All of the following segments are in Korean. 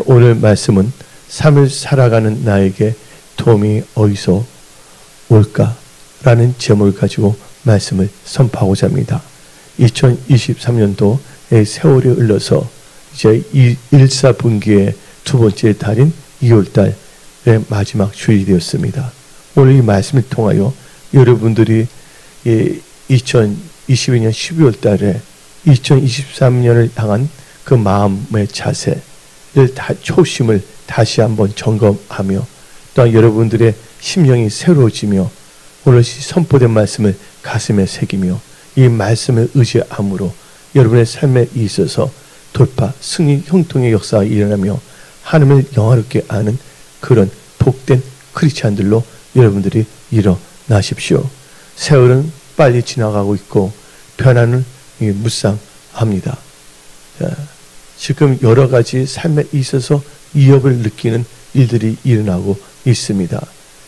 오늘 말씀은 삶을 살아가는 나에게 도움이 어디서 올까라는 제목을 가지고 말씀을 선포하고자 합니다. 2023년도의 세월이 흘러서 이제 1사분기의 두 번째 달인 2월달의 마지막 주일이 되었습니다. 오늘 이 말씀을 통하여 여러분들이 2022년 12월 달에 2023년을 향한 그 마음의 자세를 초심을 다시 한번 점검하며 또한 여러분들의 심령이 새로워지며 오늘 선포된 말씀을 가슴에 새기며 이 말씀을 의지함으로 여러분의 삶에 있어서 돌파, 승리, 형통의 역사가 일어나며 하나님을 영화롭게 아는 그런 복된 크리스찬들로 여러분들이 일어나십시오. 세월은 빨리 지나가고 있고 변화는 무쌍합니다. 지금 여러 가지 삶에 있어서 위협을 느끼는 일들이 일어나고 있습니다.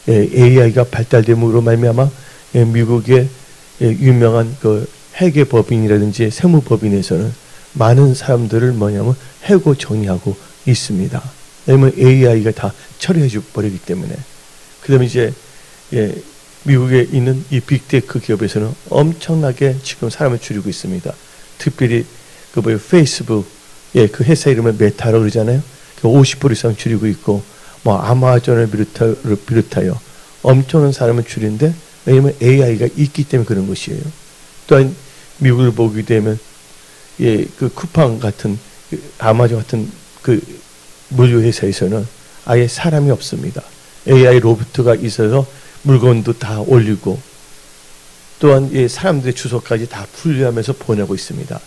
AI가 발달됨으로 말미암아 미국의 유명한 그 회계법인이라든지 세무법인에서는 많은 사람들을 뭐냐면 해고 정리하고 있습니다. 왜냐면 AI가 다 처리해 버리기 때문에. 그다음에 이제 미국에 있는 이 빅테크 기업에서는 엄청나게 지금 사람을 줄이고 있습니다. 특별히 페이스북 그 회사 이름을 메타라고 그러잖아요. 50% 이상 줄이고 있고 뭐 아마존을 비롯하여 엄청난 사람을 줄이는데 왜냐면 AI가 있기 때문에 그런 것이에요. 또한 미국을 보게 되면 그 쿠팡 같은 아마존 같은 그 물류 회사에서는 아예 사람이 없습니다. AI 로봇가 있어서 물건도 다 올리고 또한 사람들의 주소까지 다 분류하면서 보내고 있습니다.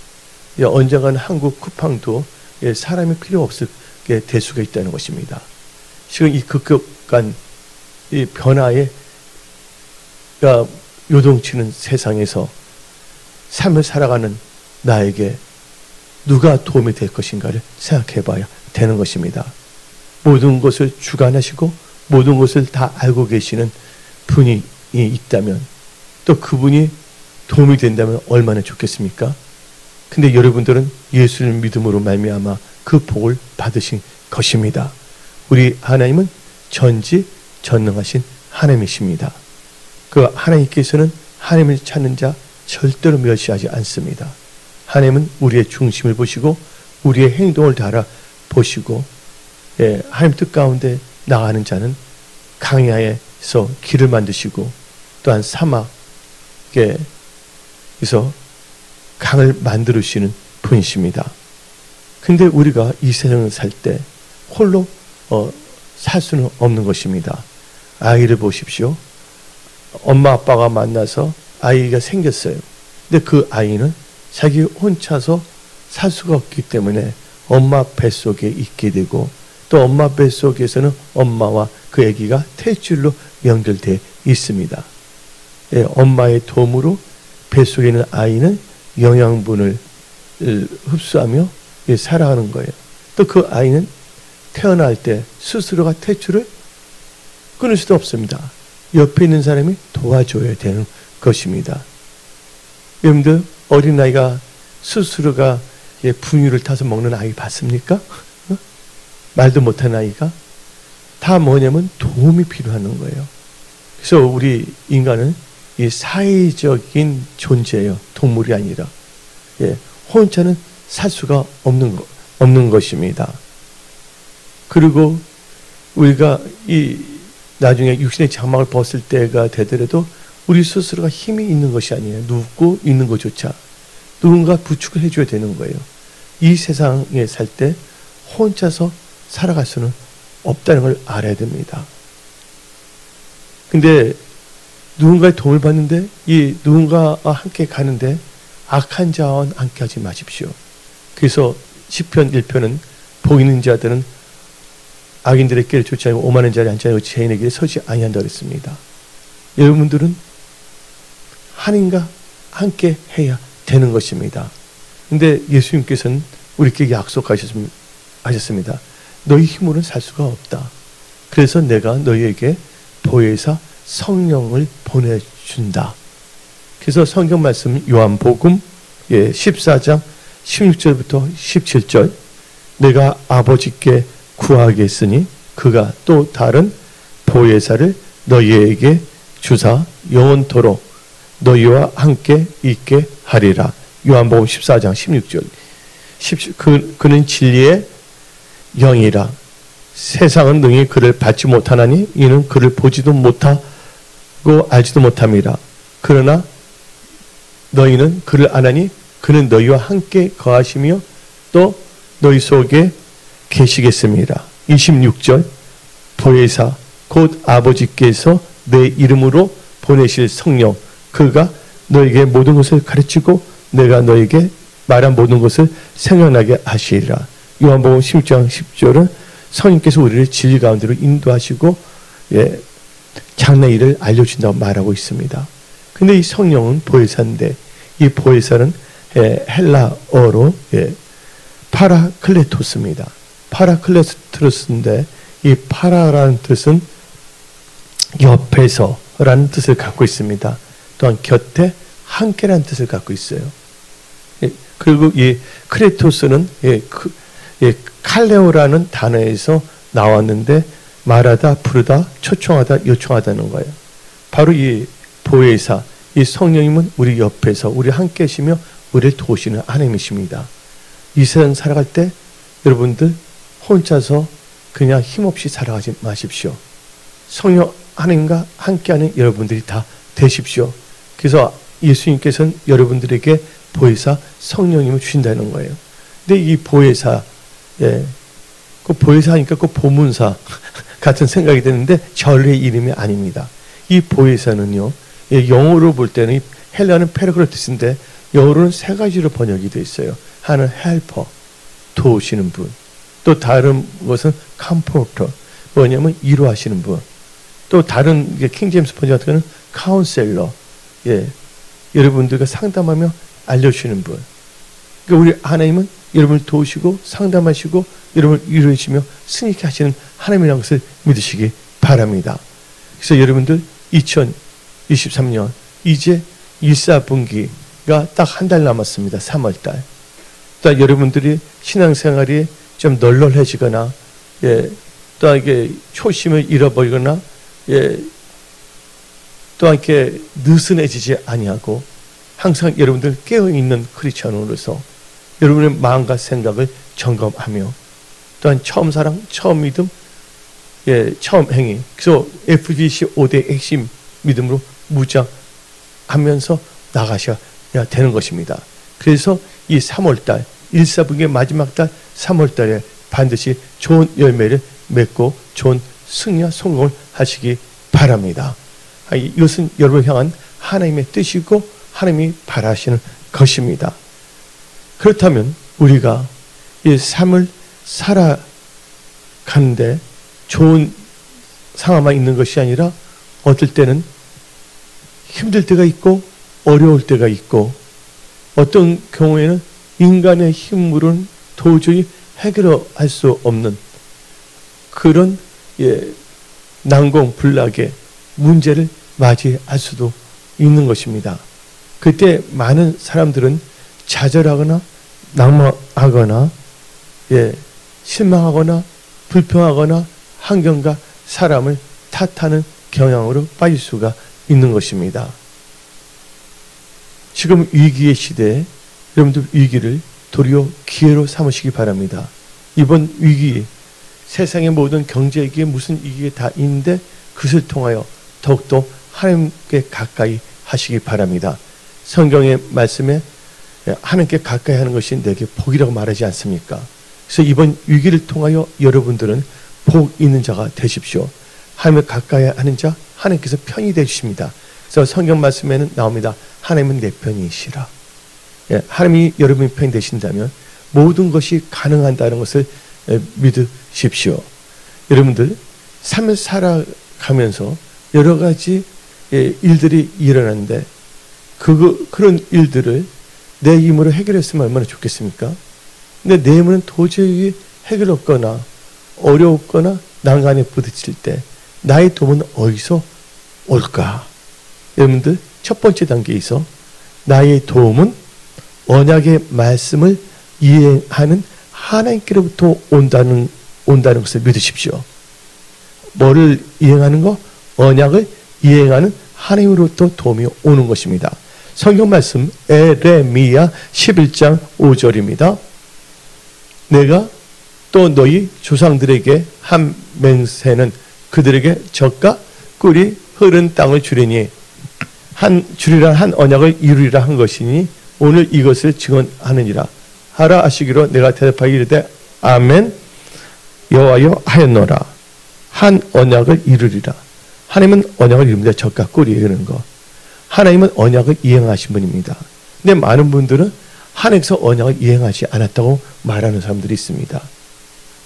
언젠가는 한국 쿠팡도 사람이 필요 없을 게 될 수가 있다는 것입니다. 지금 이 급격한 이 변화에 요동치는 세상에서 삶을 살아가는 나에게 누가 도움이 될 것인가를 생각해 봐야 되는 것입니다. 모든 것을 주관하시고 모든 것을 다 알고 계시는 분이 있다면 또 그분이 도움이 된다면 얼마나 좋겠습니까? 근데 여러분들은 예수를 믿음으로 말미암아 그 복을 받으신 것입니다. 우리 하나님은 전지전능하신 하나님이십니다. 그 하나님께서는 하나님을 찾는 자 절대로 멸시하지 않습니다. 하나님은 우리의 중심을 보시고 우리의 행동을 다 보시고 하나님 뜻 가운데 나가는 자는 강야에서 길을 만드시고 또한 사막에서 강을 만들으시는 분이십니다. 근데 우리가 이 세상을 살 때 홀로 살 수는 없는 것입니다. 아이를 보십시오. 엄마 아빠가 만나서 아이가 생겼어요. 근데 그 아이는 자기 혼자서 살 수가 없기 때문에 엄마 뱃속에 있게 되고 또 엄마 뱃속에서는 엄마와 그 아기가 탯줄로 연결되어 있습니다. 엄마의 도움으로 뱃속에 있는 아이는 영양분을 흡수하며 살아가는 거예요. 또 그 아이는 태어날 때 스스로가 탯줄을 끊을 수도 없습니다. 옆에 있는 사람이 도와줘야 되는 것입니다. 여러분들 어린아이가 스스로가 분유를 타서 먹는 아이 봤습니까? 말도 못하는 아이가 다 뭐냐면 도움이 필요한 거예요. 그래서 우리 인간은 이 사회적인 존재예요. 동물이 아니라 혼자는 살 수가 없는 것입니다. 그리고 우리가 이 나중에 육신의 장막을 벗을 때가 되더라도 우리 스스로가 힘이 있는 것이 아니에요. 눕고 있는 것조차 누군가 부축을 해줘야 되는 거예요. 이 세상에 살 때 혼자서 살아갈 수는 없다는 걸 알아야 됩니다. 근데 누군가의 도움을 받는데 이 누군가와 함께 가는데 악한 자와 함께 하지 마십시오. 그래서 시편 1편은 보이는 자들은 악인들의 길을 쫓지 않고 오만한 자리 앉지 않고 죄인의 길에 서지 아니한다고 했습니다. 여러분들은 하나님과 함께 해야 되는 것입니다. 근데 예수님께서는 우리에게 약속하셨습니다. 너희 힘으로는 살 수가 없다. 그래서 내가 너희에게 보혜사 성령을 보내준다. 그래서 성경 말씀 요한복음 14장 16절부터 17절 내가 아버지께 구하겠으니 그가 또 다른 보혜사를 너희에게 주사 영원토록 너희와 함께 있게 하리라. 요한복음 14장 16절. 그는 진리의 영이라. 세상은 능히 그를 받지 못하나니 이는 그를 보지도 못하고 알지도 못함이라. 그러나 너희는 그를 아나니 그는 너희와 함께 거하시며 또 너희 속에 계시겠습니다. 26절. 보혜사 곧 아버지께서 내 이름으로 보내실 성령 그가 너에게 모든 것을 가르치고 내가 너에게 말한 모든 것을 생각나게 하시리라. 요한복음 16장 10절은 성령께서 우리를 진리 가운데로 인도하시고 장래일을 알려준다고 말하고 있습니다. 근데 이 성령은 보혜사인데 이 보혜사는 헬라어로 파라클레토스입니다. 파라클레토스인데 이 파라라는 뜻은 옆에서라는 뜻을 갖고 있습니다. 또한 곁에 함께라는 뜻을 갖고 있어요. 그리고 이 크레토스는 칼레오라는 단어에서 나왔는데 말하다, 부르다, 초청하다, 요청하다는 거예요. 바로 이 보혜사, 이 성령님은 우리 옆에서 우리 함께 계시며 우리를 도우시는 하나님이십니다. 이 세상 살아갈 때 여러분들 혼자서 그냥 힘없이 살아가지 마십시오. 성령 하나님과 함께하는 여러분들이 다 되십시오. 그래서 예수님께서는 여러분들에게 보혜사 성령님을 주신다는 거예요. 근데 이 보혜사, 그 보혜사니까 그 보문사 같은 생각이 드는데 절의 이름이 아닙니다. 이 보혜사는요, 영어로 볼 때는 헬라는 페르그로티스인데 영어로는 세 가지로 번역이 되어 있어요. 하나는 헬퍼, 도우시는 분. 또 다른 것은 컴포터, 뭐냐면 위로하시는 분. 또 다른 킹제임스 번역 같은 경우는 카운셀러, 여러분들과 상담하며 알려주시는 분. 그러니까 우리 하나님은 여러분을 도우시고 상담하시고 여러분을 위로해 주시며 승리케 하시는 하나님이라는 것을 믿으시기 바랍니다. 그래서 여러분들 2023년 이제 1사분기가 딱 한 달 남았습니다. 3월달. 또 여러분들이 신앙생활이 좀 널널해지거나 또 이게 초심을 잃어버리거나 또 이렇게 느슨해지지 아니하고 항상 여러분들 깨어있는 크리스천으로서 여러분의 마음과 생각을 점검하며 또한 처음 사랑, 처음 믿음, 처음 행위. 그래서 FBC 5대 핵심 믿음으로 무장하면서 나가셔야 되는 것입니다. 그래서 이 3월달, 1사분기의 마지막 달 3월달에 반드시 좋은 열매를 맺고 좋은 승리와 성공을 하시기 바랍니다. 이것은 여러분을 향한 하나님의 뜻이고 하나님이 바라시는 것입니다. 그렇다면 우리가 이 삶을 살아가는데 좋은 상황만 있는 것이 아니라 어떨 때는 힘들 때가 있고 어려울 때가 있고 어떤 경우에는 인간의 힘으로는 도저히 해결할 수 없는 그런 난공불락의 문제를 맞이할 수도 있는 것입니다. 그때 많은 사람들은 좌절하거나 낙망하거나 실망하거나 불평하거나 환경과 사람을 탓하는 경향으로 빠질 수가 있는 것입니다. 지금 위기의 시대에 여러분들 위기를 도리어 기회로 삼으시기 바랍니다. 이번 위기, 세상의 모든 경제 위기에 무슨 위기가 다 있는데 그것을 통하여 더욱더 하나님께 가까이 하시기 바랍니다. 성경의 말씀에 하나님께 가까이 하는 것이 내게 복이라고 말하지 않습니까? 그래서 이번 위기를 통하여 여러분들은 복 있는 자가 되십시오. 하나님을 가까이 하는 자, 하나님께서 편이 되십니다. 그래서 성경 말씀에는 나옵니다. 하나님은 내 편이시라. 하나님이 여러분의 편이 되신다면 모든 것이 가능한다는 것을 믿으십시오. 여러분들 삶을 살아가면서 여러 가지 일들이 일어나는데 그런 일들을 내 힘으로 해결했으면 얼마나 좋겠습니까? 근데 내 힘으로는 도저히 해결 없거나 어려웠거나 난간에 부딪힐 때 나의 도움은 어디서 올까? 여러분들 첫 번째 단계에서 나의 도움은 언약의 말씀을 이행하는 하나님께로부터 온다는 온다는 것을 믿으십시오. 뭐를 이행하는 거? 언약을 이행하는 하나님으로부터 도움이 오는 것입니다. 성경 말씀 에레미야 11장 5절입니다. 내가 또 너희 조상들에게 한 맹세는 그들에게 젖과 꿀이 흐른 땅을 주리니 주리라 한 언약을 이루리라 한 것이니 오늘 이것을 증언하느니라 하라 하시기로 내가 대답하기 이르되 아멘 여호와여 하였노라. 한 언약을 이루리라. 하나님은 언약을 이룹니다. 젖과 꿀이 흐르는 거. 하나님은 언약을 이행하신 분입니다. 근데 많은 분들은 하나님께서 언약을 이행하지 않았다고 말하는 사람들이 있습니다.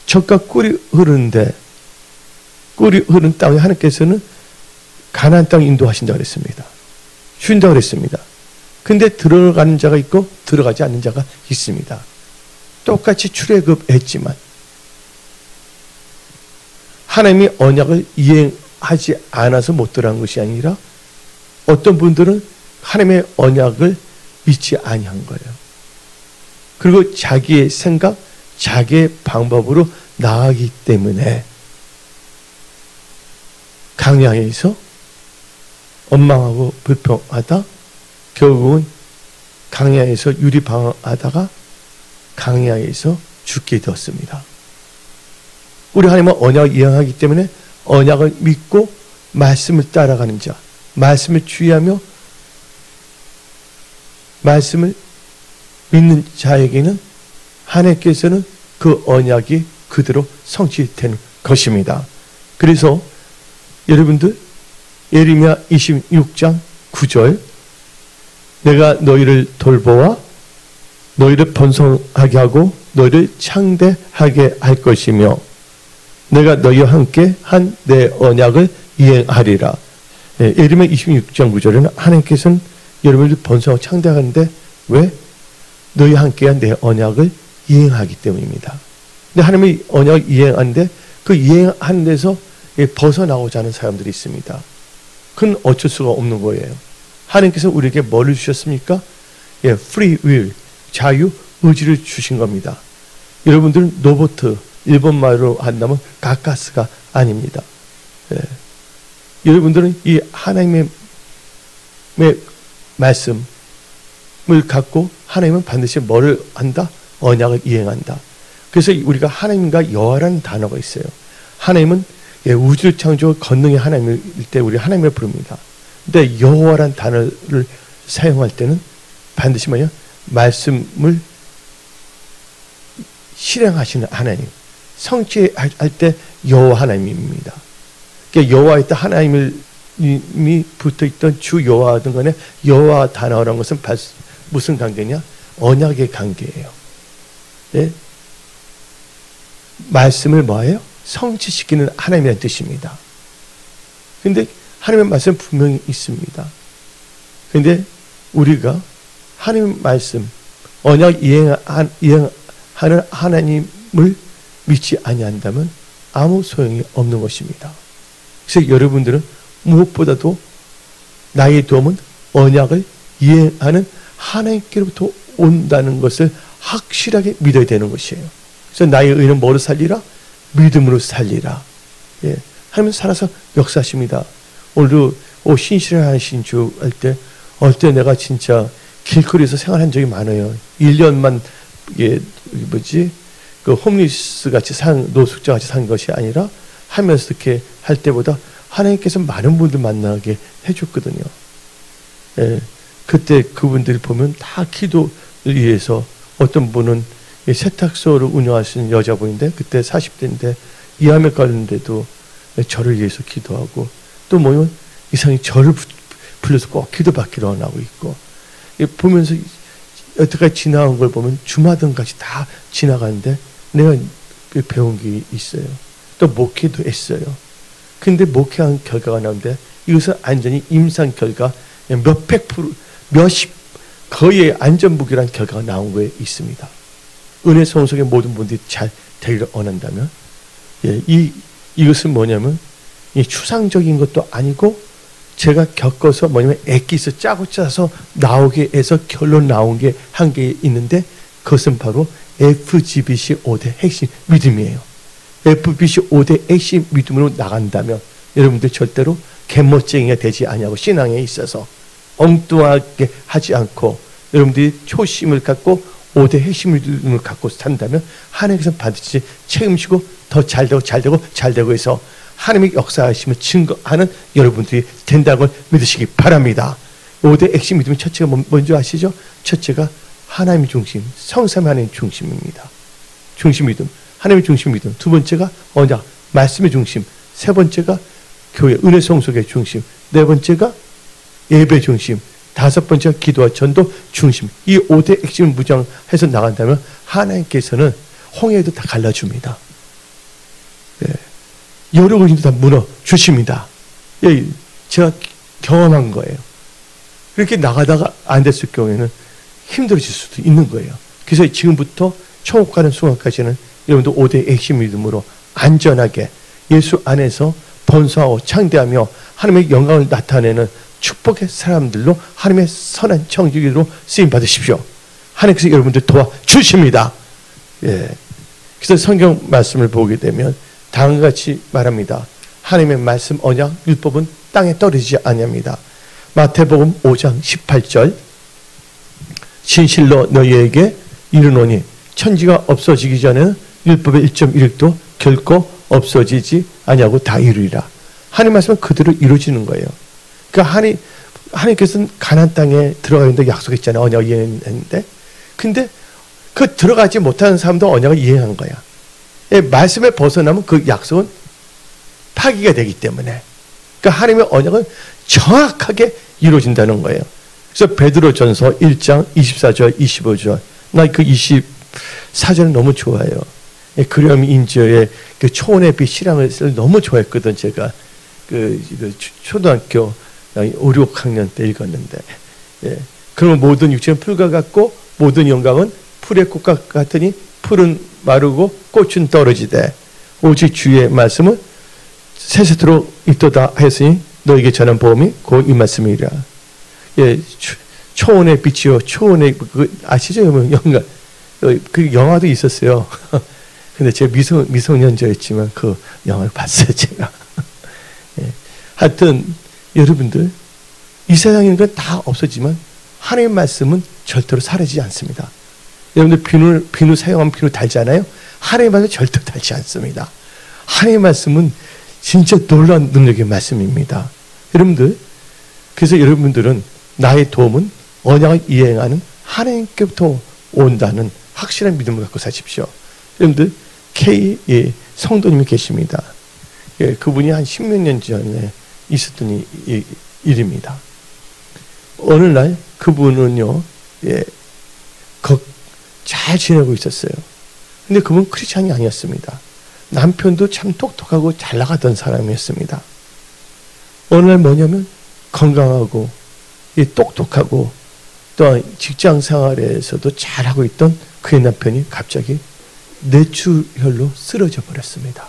젖과 꿀이 흐르는데 꿀이 흐른 땅에 하나님께서는 가나안 땅 인도하신다고 그랬습니다. 주신다고 그랬습니다. 근데 들어가는 자가 있고 들어가지 않는 자가 있습니다. 똑같이 출애굽했지만 하나님이 언약을 이행하지 않아서 못 들어간 것이 아니라 어떤 분들은 하나님의 언약을 믿지 아니한 거예요. 그리고 자기의 생각, 자기의 방법으로 나아가기 때문에 강야에서 원망하고 불평하다 결국은 강야에서 유리방황하다가 강야에서 죽게 되었습니다. 우리 하나님은 언약을 이행하기 때문에 언약을 믿고 말씀을 따라가는 자, 말씀을 주의하며 말씀을 믿는 자에게는 하나님께서는 그 언약이 그대로 성취되는 것입니다. 그래서 여러분들 예레미야 26장 9절 내가 너희를 돌보아 너희를 번성하게 하고 너희를 창대하게 할 것이며 내가 너희와 함께 한 내 언약을 이행하리라. 예레미야 26장 9절에는 하나님께서는 여러분들 번성하고 창대하는데 왜? 너희와 함께 한 내 언약을 이행하기 때문입니다. 근데 하나님이 언약을 이행하는데 그 이행하는 데서 벗어나고자 하는 사람들이 있습니다. 그건 어쩔 수가 없는 거예요. 하나님께서 우리에게 뭐를 주셨습니까? free will, 자유 의지를 주신 겁니다. 여러분들은 노보트, 일본말로 한다면 가까스가 아닙니다. 여러분들은 이 하나님의 말씀을 갖고 하나님은 반드시 뭐를 한다? 언약을 이행한다. 그래서 우리가 하나님과 여호와라는 단어가 있어요. 하나님은 우주를 창조한 권능의 하나님일 때 우리 하나님을 부릅니다. 근데 여호와라는 단어를 사용할 때는 반드시 뭐냐? 말씀을 실행하시는 하나님, 성취할 때 여호와 하나님입니다. 그러니까 여호와에 있다 하나님이 붙어있던 주 여호와든 간에 여호와 단어라는 것은 무슨 관계냐? 언약의 관계예요. 네? 말씀을 뭐예요? 성취시키는 하나님이라는 뜻입니다. 근데 하나님의 말씀 분명히 있습니다. 근데 우리가 하나님의 말씀, 언약 이행하는 하나님을 믿지 아니한다면 아무 소용이 없는 것입니다. 그래서 여러분들은 무엇보다도 나의 도움은 언약을 이행하는 하나님께로부터 온다는 것을 확실하게 믿어야 되는 것이에요. 그래서 나의 의는 뭐로 살리라? 믿음으로 살리라. 하나님은 살아서 역사하십니다. 오늘도 신실하신 주 할 때 어릴 때 내가 진짜 길거리에서 생활한 적이 많아요. 1년만 그 홈리스 같이 노숙자 같이 산 것이 아니라 하면서 이렇게 할 때보다 하나님께서 많은 분들 만나게 해줬거든요. 그때 그분들이 보면 다 기도를 위해서 어떤 분은 세탁소를 운영하시는 여자분인데 그때 40대인데 이암에 걸렸는데도 저를 위해서 기도하고 또 뭐냐면 이상히 저를 불러서 꼭 기도받기로 하고 있고 보면서 여태까지 지나간 걸 보면 주마등까지 다 지나가는데 내가 배운 게 있어요. 또 목회도 했어요. 근데 목회한 결과가 나오는데 이것은 완전히 임상 결과 몇백 프로, 몇십 거의 안전무기란 결과가 나온 거에 있습니다. 은혜 성속의 모든 분들이 잘 되기를 원한다면 이것은 뭐냐면 이 추상적인 것도 아니고 제가 겪어서 뭐냐면 액기스 짜고 짜서 나오게 해서 결론 나온 게 한 개 있는데 그것은 바로 FGBC 5대 핵심 믿음이에요. FBC 5대 핵심 믿음으로 나간다면 여러분들 절대로 개멋쟁이가 되지 아니하고 신앙에 있어서 엉뚱하게 하지 않고 여러분들이 초심을 갖고 5대 핵심 믿음을 갖고 산다면 하나님께서 반드시 책임지고 더 잘되고 해서 하나님의 역사하심을 증거하는 여러분들이 된다는 걸 믿으시기 바랍니다. 5대 핵심 믿음의 첫째가 뭔지 아시죠? 첫째가 하나님 중심, 성삼위 하나님 중심입니다. 중심 믿음, 하나님의 중심 믿음. 두 번째가 언약, 말씀의 중심. 세 번째가 교회, 은혜 성속의 중심. 네 번째가 예배 중심. 다섯 번째가 기도와 전도 중심. 이 5대 핵심을 무장해서 나간다면 하나님께서는 홍해도 다 갈라줍니다. 예. 여러 곳인도 다 무너 주십니다. 예, 제가 경험한 거예요. 그렇게 나가다가 안 됐을 경우에는 힘들어질 수도 있는 거예요. 그래서 지금부터 천국 가는 순간까지는 여러분도 5대 핵심 믿음으로 안전하게 예수 안에서 번성하고 창대하며 하나님의 영광을 나타내는 축복의 사람들로 하나님의 선한 청지기로 쓰임 받으십시오. 하나님께서 여러분들 도와주십니다. 예. 그래서 성경 말씀을 보게 되면 다음과 같이 말합니다. 하나님의 말씀, 언약, 율법은 땅에 떨어지지 아니합니다. 마태복음 5장 18절 진실로 너희에게 이르노니 천지가 없어지기 전에는 율법의 1.1도 결코 없어지지 아니하고 다 이루리라. 하나님 말씀은 그대로 이루어지는 거예요. 그러니까 하나님께서는 가나안 땅에 들어가는데 약속했잖아요. 언약을 이행했는데 근데 그 들어가지 못하는 사람도 언약을 이행한 거야. 말씀에 벗어나면 그 약속은 파기가 되기 때문에 그러니까 하나님의 언약은 정확하게 이루어진다는 거예요. 그래서 베드로전서 1장 24절 25절 나 그 24절은 너무 좋아요. 그럼 인저의 그 초원의 빛 실황을 너무 좋아했거든. 제가 그 초등학교 5, 6학년 때 읽었는데 그러면 모든 육체는 풀과 같고 모든 영광은 풀의 꽃과 같으니 풀은 마르고 꽃은 떨어지되 오직 주의 말씀은 세세토록 있도다 했으니 너에게 전한 보험이 곧 이 말씀이라. 예, 초원의 빛이요. 초원의 아시죠? 영화 그 영화도 있었어요. 근데 제가 미성년자였지만 그 영화를 봤어요. 제가. 예. 하여튼 여러분들 이 세상에 있는 건 다 없어지만 하나님의 말씀은 절대로 사라지지 않습니다. 여러분들 비누 사용하면 비누 달잖아요. 하나님의 말씀은 절대로 달지 않습니다. 하나님의 말씀은 진짜 놀라운 능력의 말씀입니다. 여러분들 그래서 여러분들은 나의 도움은 언약을 이행하는 하나님께부터 온다는 확실한 믿음을 갖고 사십시오. 여러분들 K 성도님이 계십니다. 예, 그분이 한 10몇 년 전에 있었던 일입니다. 어느 날 그분은요, 잘 지내고 있었어요. 근데 그분은 크리스찬이 아니었습니다. 남편도 참 똑똑하고 잘 나가던 사람이었습니다. 어느 날 뭐냐면 건강하고 똑똑하고 또한 직장 생활에서도 잘하고 있던 그의 남편이 갑자기 뇌출혈로 쓰러져 버렸습니다.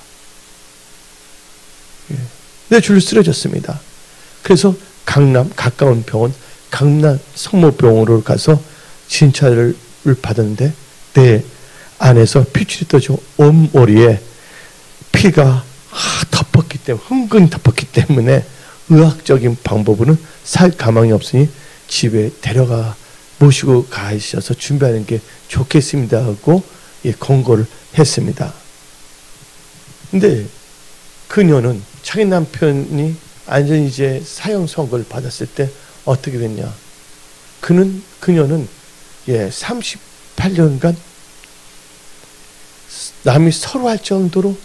뇌출로 쓰러졌습니다. 그래서 가까운 병원 강남 성모병원으로 가서 진찰을 받았는데 내 안에서 피출이 떠지고 온머리에 피가 덮었기 때문에 흥건히 덮었기 때문에 의학적인 방법으로는 살 가망이 없으니 집에 모시고 가셔서 준비하는 게 좋겠습니다 하고 권고를 했습니다. 근데 그녀는 자기 남편이 완전히 이제 사형 선고를 받았을 때 어떻게 됐냐? 그녀는 38년간 남이 서로할 정도로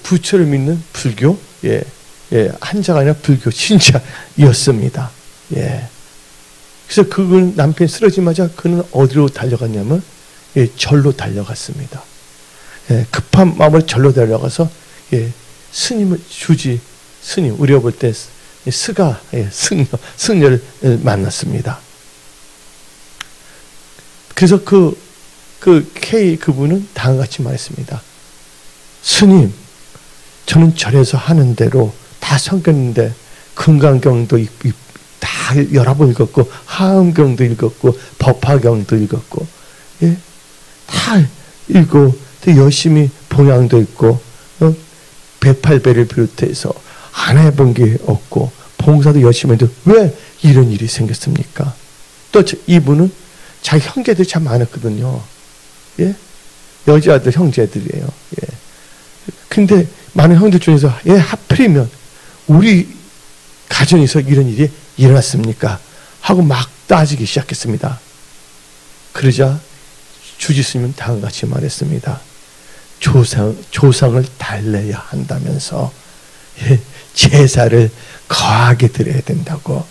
부처를 믿는 불교 한자가 아니라 불교 신자였습니다. 그래서 그분 남편이 쓰러지자마자 그는 어디로 달려갔냐면 절로 달려갔습니다. 급한 마음으로 절로 달려가서 스님을 스님 우리가 볼 때 스가 승려를 만났습니다. 그래서 그분은 다음과 같이 말했습니다. 스님, 저는 절에서 하는 대로 다 섬겼는데 금강경도 다 여러 번 읽었고 하음경도 읽었고 법화경도 읽었고 다 읽고 또 열심히 동양도 있고 108배를 비롯해서 안 해본 게 없고 봉사도 열심히 했는데 왜 이런 일이 생겼습니까? 또 이분은 자기 형제들이 참 많았거든요. 예? 여자들 형제들이에요. 예. 근데 많은 형들 중에서 하필이면 우리 가정에서 이런 일이 일어났습니까? 하고 막 따지기 시작했습니다. 그러자 주지스님은 다음과 같이 말했습니다. 조상을 달래야 한다면서 제사를 거하게 드려야 된다고.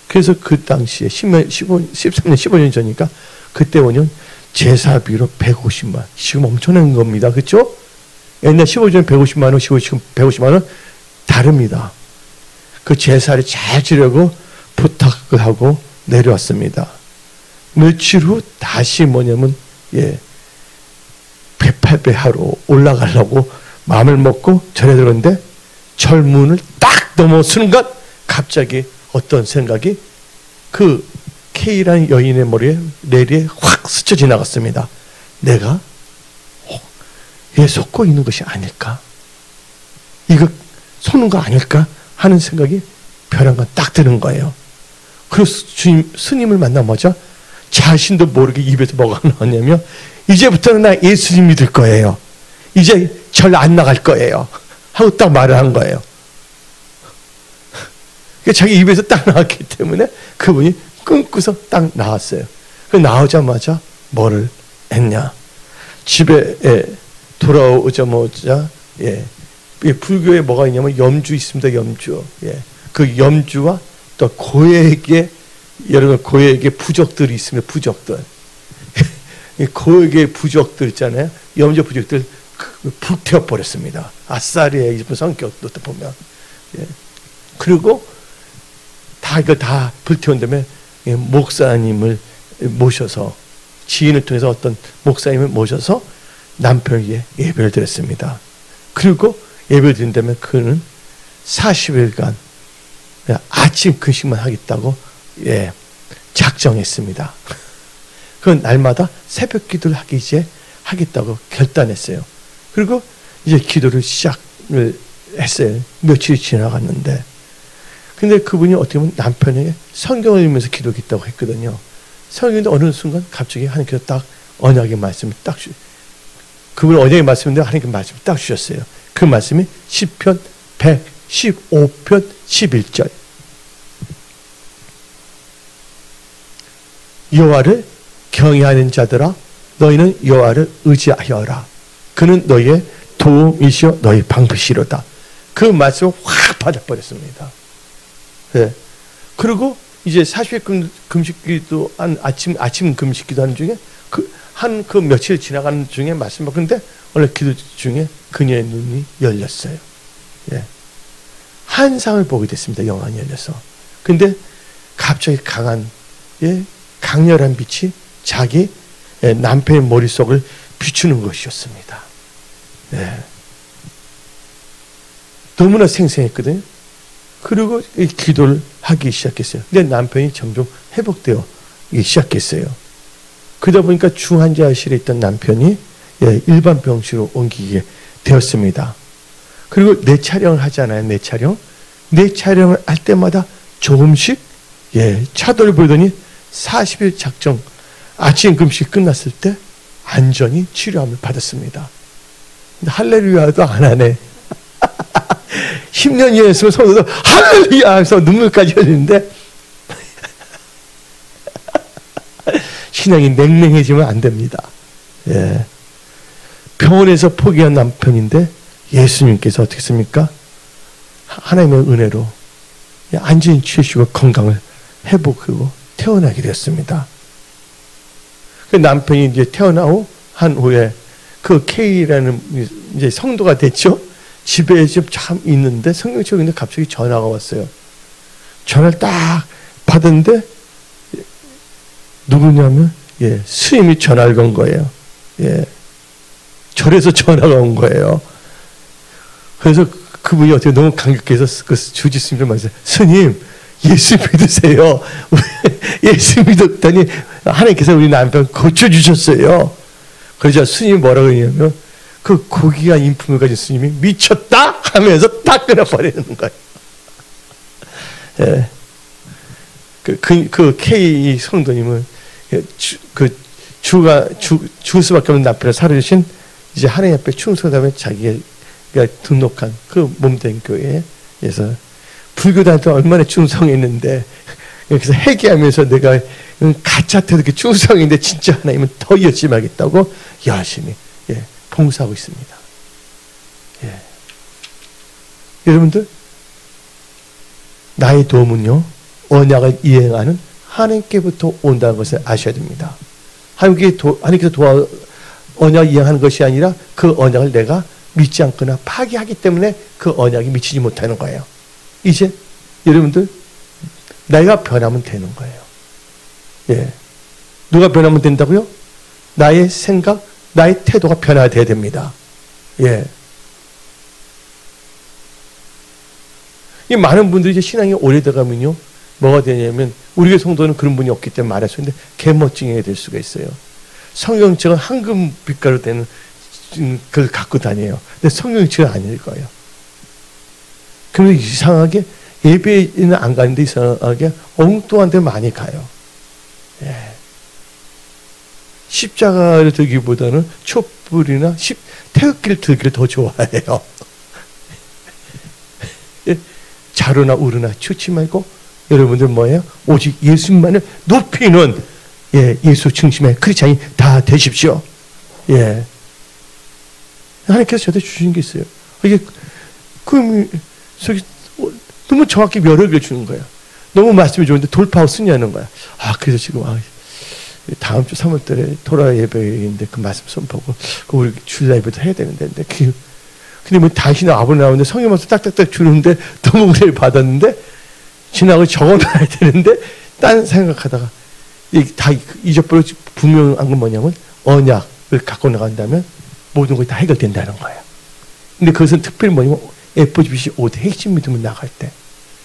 그래서 그 당시에 13년, 15년 전이니까 그때 보면 제사비로 150만. 지금 엄청난 겁니다. 그렇죠? 옛날 15년 150만 원, 지금 150만 원 다릅니다. 그 제사를 잘 지려고 부탁을 하고 내려왔습니다. 며칠 후 다시 뭐냐면 108배 하러 올라가려고 마음을 먹고 절에 들었는데 절문을 딱 넘어 순간 갑자기 어떤 생각이 그 K라는 여인의 머리에 내리에 확 스쳐 지나갔습니다. 내가 얘 속고 있는 것이 아닐까? 이거 속는 거 아닐까? 하는 생각이 벼랑간 딱 드는 거예요. 그래서 스님을 만나자마자 자신도 모르게 입에서 뭐가 나왔냐면 이제부터는 나 예수님 믿을 거예요. 이제 절 안 나갈 거예요. 하고 딱 말을 한 거예요. 자기 입에서 딱 나왔기 때문에 그분이 끊고서 딱 나왔어요. 그 나오자마자 뭐를 했냐? 집에 돌아오자마자 불교에 뭐가 있냐면 염주 있습니다. 염주. 그 염주와 또 고액의 여러분 고액의 부적들이 있습니다. 부적들. 고액의 부적들 있잖아요. 염주 부적들 불태워 버렸습니다. 아싸리의 일본 성격도 보면. 그리고 이걸 다 불태운 다음에 목사님을 모셔서 지인을 통해서 어떤 목사님을 모셔서 남편에게 예배를 드렸습니다. 그리고 예배를 드린 다음에 그는 40일간 아침 금식만 하겠다고 작정했습니다. 그 날마다 새벽 기도를 하겠다고 결단했어요. 그리고 이제 기도를 시작을 했어요. 며칠이 지나갔는데 근데 그분이 어떻게 보면 남편에게 성경을 읽으면서 기도하겠다고 했거든요. 성경인데 어느 순간 갑자기 하나님께서 딱 언약의 말씀을 딱 그분 언약의 말씀인데 하나님께 말씀을 딱 주셨어요. 그 말씀이 시편 115편 11절. 여호와를 경외하는 자들아 너희는 여호와를 의지하여라. 그는 너희의 도움이시여 너희 방패시로다. 그 말씀을 확 받아버렸습니다. 그리고 이제 40일 금식기도 아침 금식기도 하는 중에 그 며칠 지나가는 중에 말씀 받는데 원래 기도 중에 그녀의 눈이 열렸어요. 환상을 보게 됐습니다. 영안이 열려서. 근데 갑자기 강렬한 빛이 자기 남편의 머릿속을 비추는 것이었습니다. 너무나 생생했거든요. 그리고 기도를 하기 시작했어요. 근데 남편이 점점 회복되어 시작했어요. 그러다 보니까 중환자실에 있던 남편이 일반 병실로 옮기게 되었습니다. 그리고 내 촬영을 하잖아요. 내 촬영을 할 때마다 조금씩 차도를 보더니 40일 작정 아침 금식 끝났을 때 안전히 치료함을 받았습니다. 근데 할렐루야도 안 하네. 10년 이했으면 손으로 할렐루야 해서 눈물까지 흘리는데 신앙이 냉랭해지면 안 됩니다. 병원에서 포기한 남편인데 예수님께서 어떻게 했습니까? 하나님의 은혜로 안전히 취하시고 건강을 회복하고 태어나게 되었습니다. 그 남편이 이제 태어나고 한 후에 그 K라는 이제 성도가 됐죠. 집에 좀 참 있는데 성경책인데 갑자기 전화가 왔어요. 전화를 딱 받았는데 누구냐면 스님이 전화를 건 거예요. 절에서 전화가 온 거예요. 그래서 그분이 어떻게 너무 감격해서 그 주지스님을 말했어요. 스님 예수 믿으세요. 예수 믿었더니 하나님께서 우리 남편 고쳐주셨어요. 그러자 스님이 뭐라고 했냐면 그 고귀한 인품을 가진 스님이 미쳤다 하면서 딱 끊어버리는 거예요. 예. 그 K 성도님은 죽을 수밖에 없는 남편을 살아주신 이제 하나님 앞에 충성하며 자기가 등록한 그 몸된 교회에서 불교단한테 얼마나 충성했는데 그래서 회개하면서 내가 가짜한테 이렇게 충성했는데 진짜 하나님은 더 열심히 하겠다고 열심히 봉사하고 있습니다. 예. 여러분들 나의 도움은요 언약을 이행하는 하나님께부터 온다는 것을 아셔야 됩니다. 하나님께서 언약을 이행하는 것이 아니라 그 언약을 내가 믿지 않거나 파기하기 때문에 그 언약이 미치지 못하는 거예요. 이제 여러분들 내가 변하면 되는 거예요. 예. 누가 변하면 된다고요? 나의 생각, 나의 태도가 변화돼야 됩니다. 예. 이 많은 분들이 이제 신앙이 오래돼가면요, 뭐가 되냐면, 우리의 성도는 그런 분이 없기 때문에 말할 수 있는데, 개멋쟁이가 될 수가 있어요. 성경책은 황금 빛깔로 되는 그걸 갖고 다녀요. 근데 성경책은 아닐 거예요. 그러면 이상하게 예배는 안 가는데 이상하게 엉뚱한 데 많이 가요. 예. 십자가를 들기보다는 촛불이나 태극기를 들기를 더 좋아해요. 예. 자루나 우르나 추치 말고 여러분들 뭐예요? 오직 예수만을 높이는 예수 중심의 크리스찬이 다 되십시오. 예. 하나님께서 저한테 주신 게 있어요. 이게 너무 정확히 여러 개를 주는 거예요. 너무 말씀이 좋은데 돌파하고 쓰냐는 거야. 그래서 지금 다음 주 3월 달에 토라 예배인데 그 말씀 선포하고 우리 주일 예배도 해야 되는데 근데 뭐 당신은 아버지 나오는데 성경 말씀 딱딱딱 주는데 너무 은혜를 받았는데 지나고 적어놔야 되는데 딴 생각하다가 다 잊어버려. 분명한 건 뭐냐면 언약을 갖고 나간다면 모든 것이 다 해결된다는 거예요. 근데 그것은 특별히 뭐냐면 FGBC 5대 핵심 믿음을 나갈 때.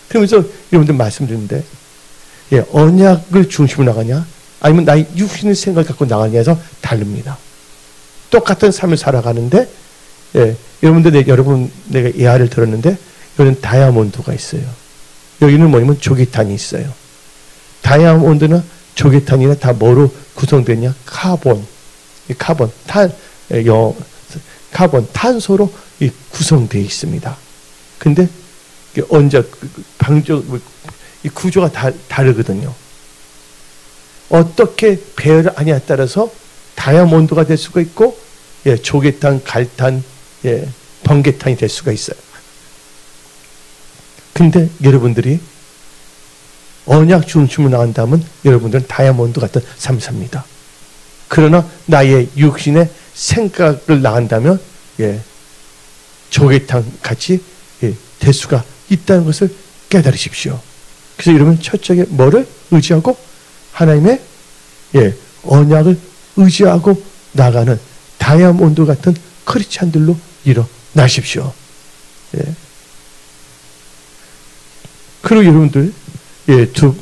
그러면서 여러분들 말씀드리는데 언약을 중심으로 나가냐 아니면 나의 육신의 생각을 갖고 나가냐 해서 다릅니다. 똑같은 삶을 살아가는데 여러분들 내가 예화를 들었는데 여기는 다이아몬드가 있어요. 여기는 뭐냐면 조개탄이 있어요. 다이아몬드나 조개탄이나 다 뭐로 구성되냐? 카본, 탄소로 구성되어 있습니다. 근데 이 구조가 다르거든요. 어떻게 배열을 하냐에 따라서 다이아몬드가 될 수가 있고, 조개탄, 갈탄, 번개탄이 될 수가 있어요. 근데 여러분들이 언약 중심으로 나간다면 여러분들은 다이아몬드 같은 삶을 삽니다. 그러나 나의 육신의 생각을 나간다면 조개탄 같이 될 수가 있다는 것을 깨달으십시오. 그래서 여러분 첫째에 뭐를 의지하고 하나님의 언약을 의지하고 나가는 다이아몬드 같은 크리스찬들로 일어나십시오. 그리고 여러분들 두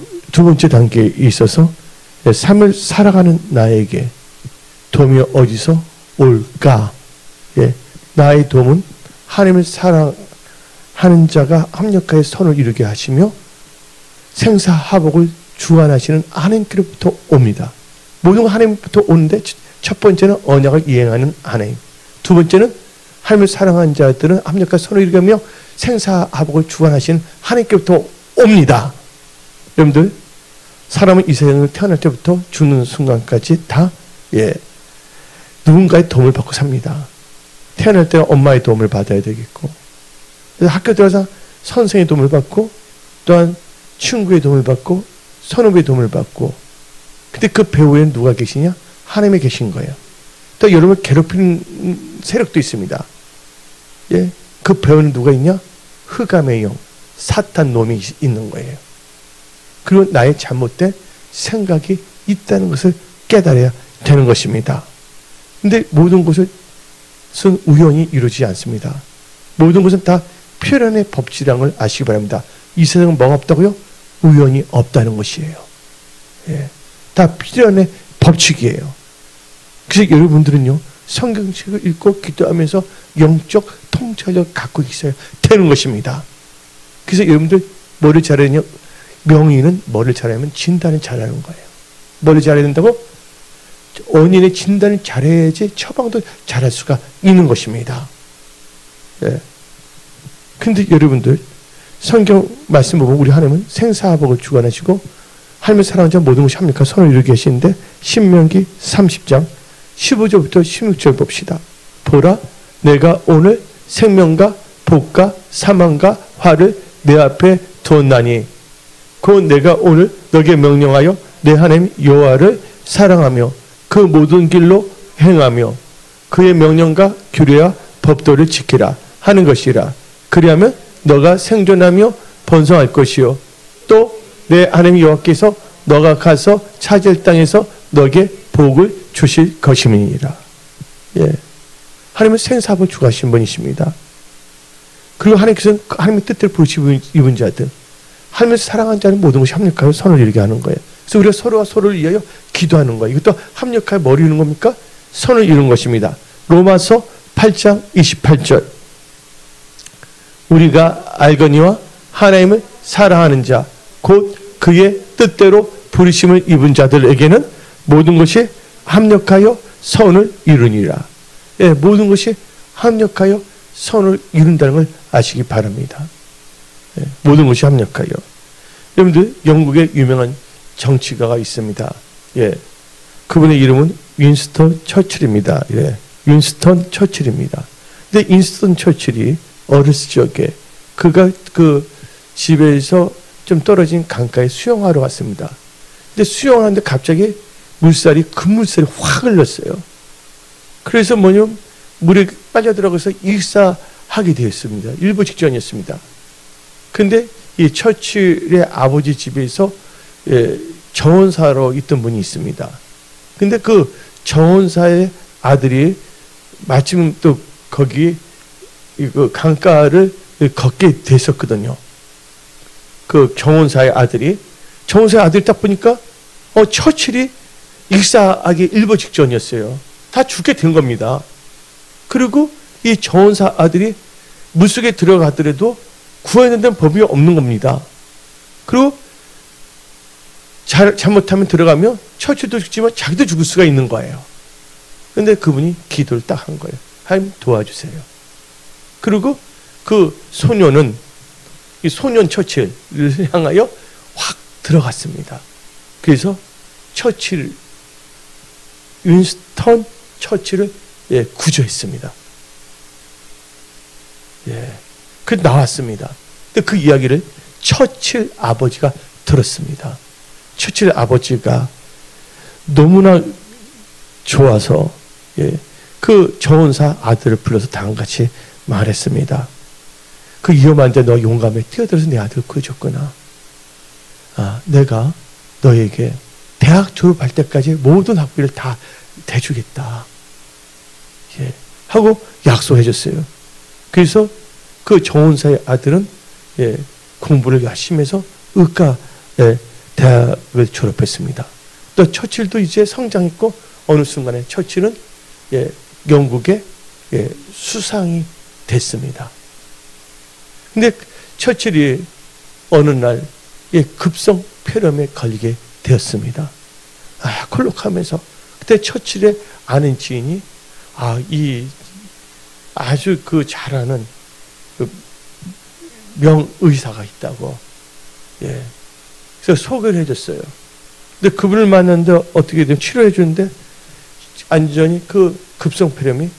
번째 단계에 있어서 삶을 살아가는 나에게 도움이 어디서 올까? 나의 도움은 하나님을 사랑하는 자가 합력하여 선을 이루게 하시며 생사화복을 주관하시는 하나님께로부터 옵니다. 모든 건 하나님부터 오는데 첫 번째는 언약을 이행하는 하나님, 두 번째는 하나님을 사랑하는 자들은 합력하여 선을 이루게 하며 생사화복을 주관하시는 하나님께로부터 옵니다. 여러분들 사람은 이 세상을 태어날 때부터 죽는 순간까지 다 누군가의 도움을 받고 삽니다. 태어날 때 엄마의 도움을 받아야 되겠고, 그래서 학교 들어가서 선생의 도움을 받고, 또한 친구의 도움을 받고, 선후배의 도움을 받고, 근데 그 배후에는 누가 계시냐? 하나님이 계신 거예요. 또 여러분을 괴롭히는 세력도 있습니다. 그 배후에는 누가 있냐? 흑암의 영, 사탄 놈이 있는 거예요. 그리고 나의 잘못된 생각이 있다는 것을 깨달아야 되는 것입니다. 근데 모든 것은 우연히 이루어지지 않습니다. 모든 것은 다 필연의 법칙이라는 걸 아시기 바랍니다. 이 세상은 뭐가 없다고요? 우연이 없다는 것이에요. 다 필연의 법칙이에요. 그래서 여러분들은요, 성경책을 읽고 기도하면서 영적 통찰력을 갖고 있어야 되는 것입니다. 그래서 여러분들 뭐를 잘하냐? 명의는 뭐를 잘하면 진단을 잘하는 거예요. 뭐를 잘해야 된다고? 원인의 진단을 잘해야지 처방도 잘할 수가 있는 것입니다. 예. 근데 여러분들 성경 말씀 보면 우리 하나님은 생사화복을 주관하시고 하나님의 사랑하는 자 모든 것이 합니까? 손을 이루게 하시는데 신명기 30장 15절부터 16절 봅시다. 보라, 내가 오늘 생명과 복과 사망과 화를 내 앞에 두었나니 곧 내가 오늘 너에게 명령하여 내 하나님 여호와를 사랑하며 그 모든 길로 행하며 그의 명령과 규례와 법도를 지키라 하는 것이라. 그리하면 너가 생존하며 번성할 것이요 또 내 하나님 여호와께서 너가 가서 차지할 땅에서 너에게 복을 주실 것임이니라. 예, 하나님은 생사복을 주관하신 분이십니다. 그리고 하나님께서는 하나님의 뜻대로 부르시고 입은 자들, 하나님을 사랑하는 자는 모든 것이 합력하여 선을 이루게 하는 거예요. 그래서 우리가 서로가 서로를 위하여 기도하는 거예요. 이것도 합력하여 뭘 이루는 겁니까? 선을 이루는 것입니다. 로마서 8장 28절 우리가 알거니와 하나님을 사랑하는 자 곧 그의 뜻대로 부르심을 입은 자들에게는 모든 것이 합력하여 선을 이루니라. 예, 모든 것이 합력하여 선을 이룬다는 걸 아시기 바랍니다. 예, 모든 것이 합력하여. 여러분들 영국에 유명한 정치가가 있습니다. 예, 그분의 이름은 윈스턴 처칠입니다. 예, 윈스턴 처칠입니다. 근데 윈스턴 처칠이 어렸을 적에 그가 그 집에서 좀 떨어진 강가에 수영하러 갔습니다. 근데 수영하는데 갑자기 금물살이 확 흘렀어요. 그래서 물에 빠져들어가서 익사하게 되었습니다. 일부 직전이었습니다. 근데 이 처칠의 아버지 집에서 정원사로 있던 분이 있습니다. 근데 그 정원사의 아들이 마침 또 거기 그 강가를 걷게 됐었거든요. 그 정원사의 아들이 딱 보니까 처칠이 익사하기 일부 직전이었어요. 다 죽게 된 겁니다. 그리고 이 정원사 아들이 물속에 들어가더라도 구해내는 데는 법이 없는 겁니다. 그리고 잘못하면 들어가면 처칠도 죽지만 자기도 죽을 수가 있는 거예요. 근데 그분이 기도를 딱 한 거예요. 하나님 도와주세요. 그리고 그 소년은 이 소년 처칠을 향하여 확 들어갔습니다. 그래서 윈스턴 처칠을 구조했습니다. 예, 그 나왔습니다. 근데 그 이야기를 처칠 아버지가 들었습니다. 처칠 아버지가 너무나 좋아서 그 정원사 아들을 불러서 다음같이 말했습니다. 그 위험한데 너 용감에 뛰어들어서 내 아들을 구해줬구나. 내가 너에게 대학 졸업할 때까지 모든 학비를 다 대주겠다. 예, 하고 약속해줬어요. 그래서 그 정원사의 아들은 공부를 열심히 해서 의과 대학을 졸업했습니다. 또 처칠도 이제 성장했고 어느 순간에 처칠은 영국의 수상이 됐습니다. 근데 처칠이 어느 날 급성 폐렴에 걸리게 되었습니다. 콜록하면서 그때 처칠의 아는 지인이 이 아주 그 잘하는 그 명의사가 있다고 그래서 소개를 해줬어요. 근데 그분을 만났는데 어떻게 되면 치료해 주는데 완전히 그 급성 폐렴이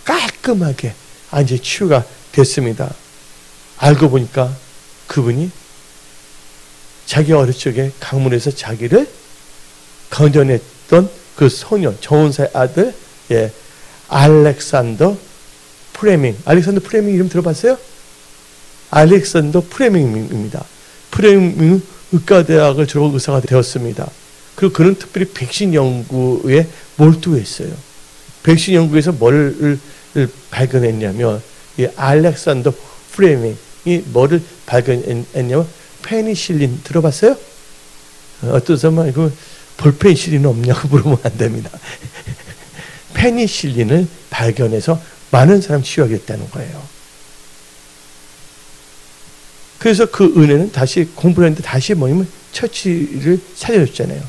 깔끔하게 이제 치유가 됐습니다. 알고 보니까 그분이 자기 어릴 적에 강물에서 자기를 건져냈던 그 소년, 정원사의 아들, 알렉산더 프레밍. 알렉산더 프레밍 이름 들어봤어요? 알렉산더 프레밍입니다. 프레밍은 의과대학을 졸업 의사가 되었습니다. 그리고 그는 특별히 백신 연구에 몰두했어요. 백신 연구에서 뭘 발견했냐면, 이 알렉산더 프레밍이 뭐를 발견했냐면, 페니실린 들어봤어요? 어떤 사람은 이거 볼페니실린 없냐고 물어보면 안 됩니다. 페니실린을 발견해서 많은 사람 치유하겠다는 거예요. 그래서 그 은혜는 다시 공부를 했는데 다시 뭐냐면 처치를 살려줬잖아요.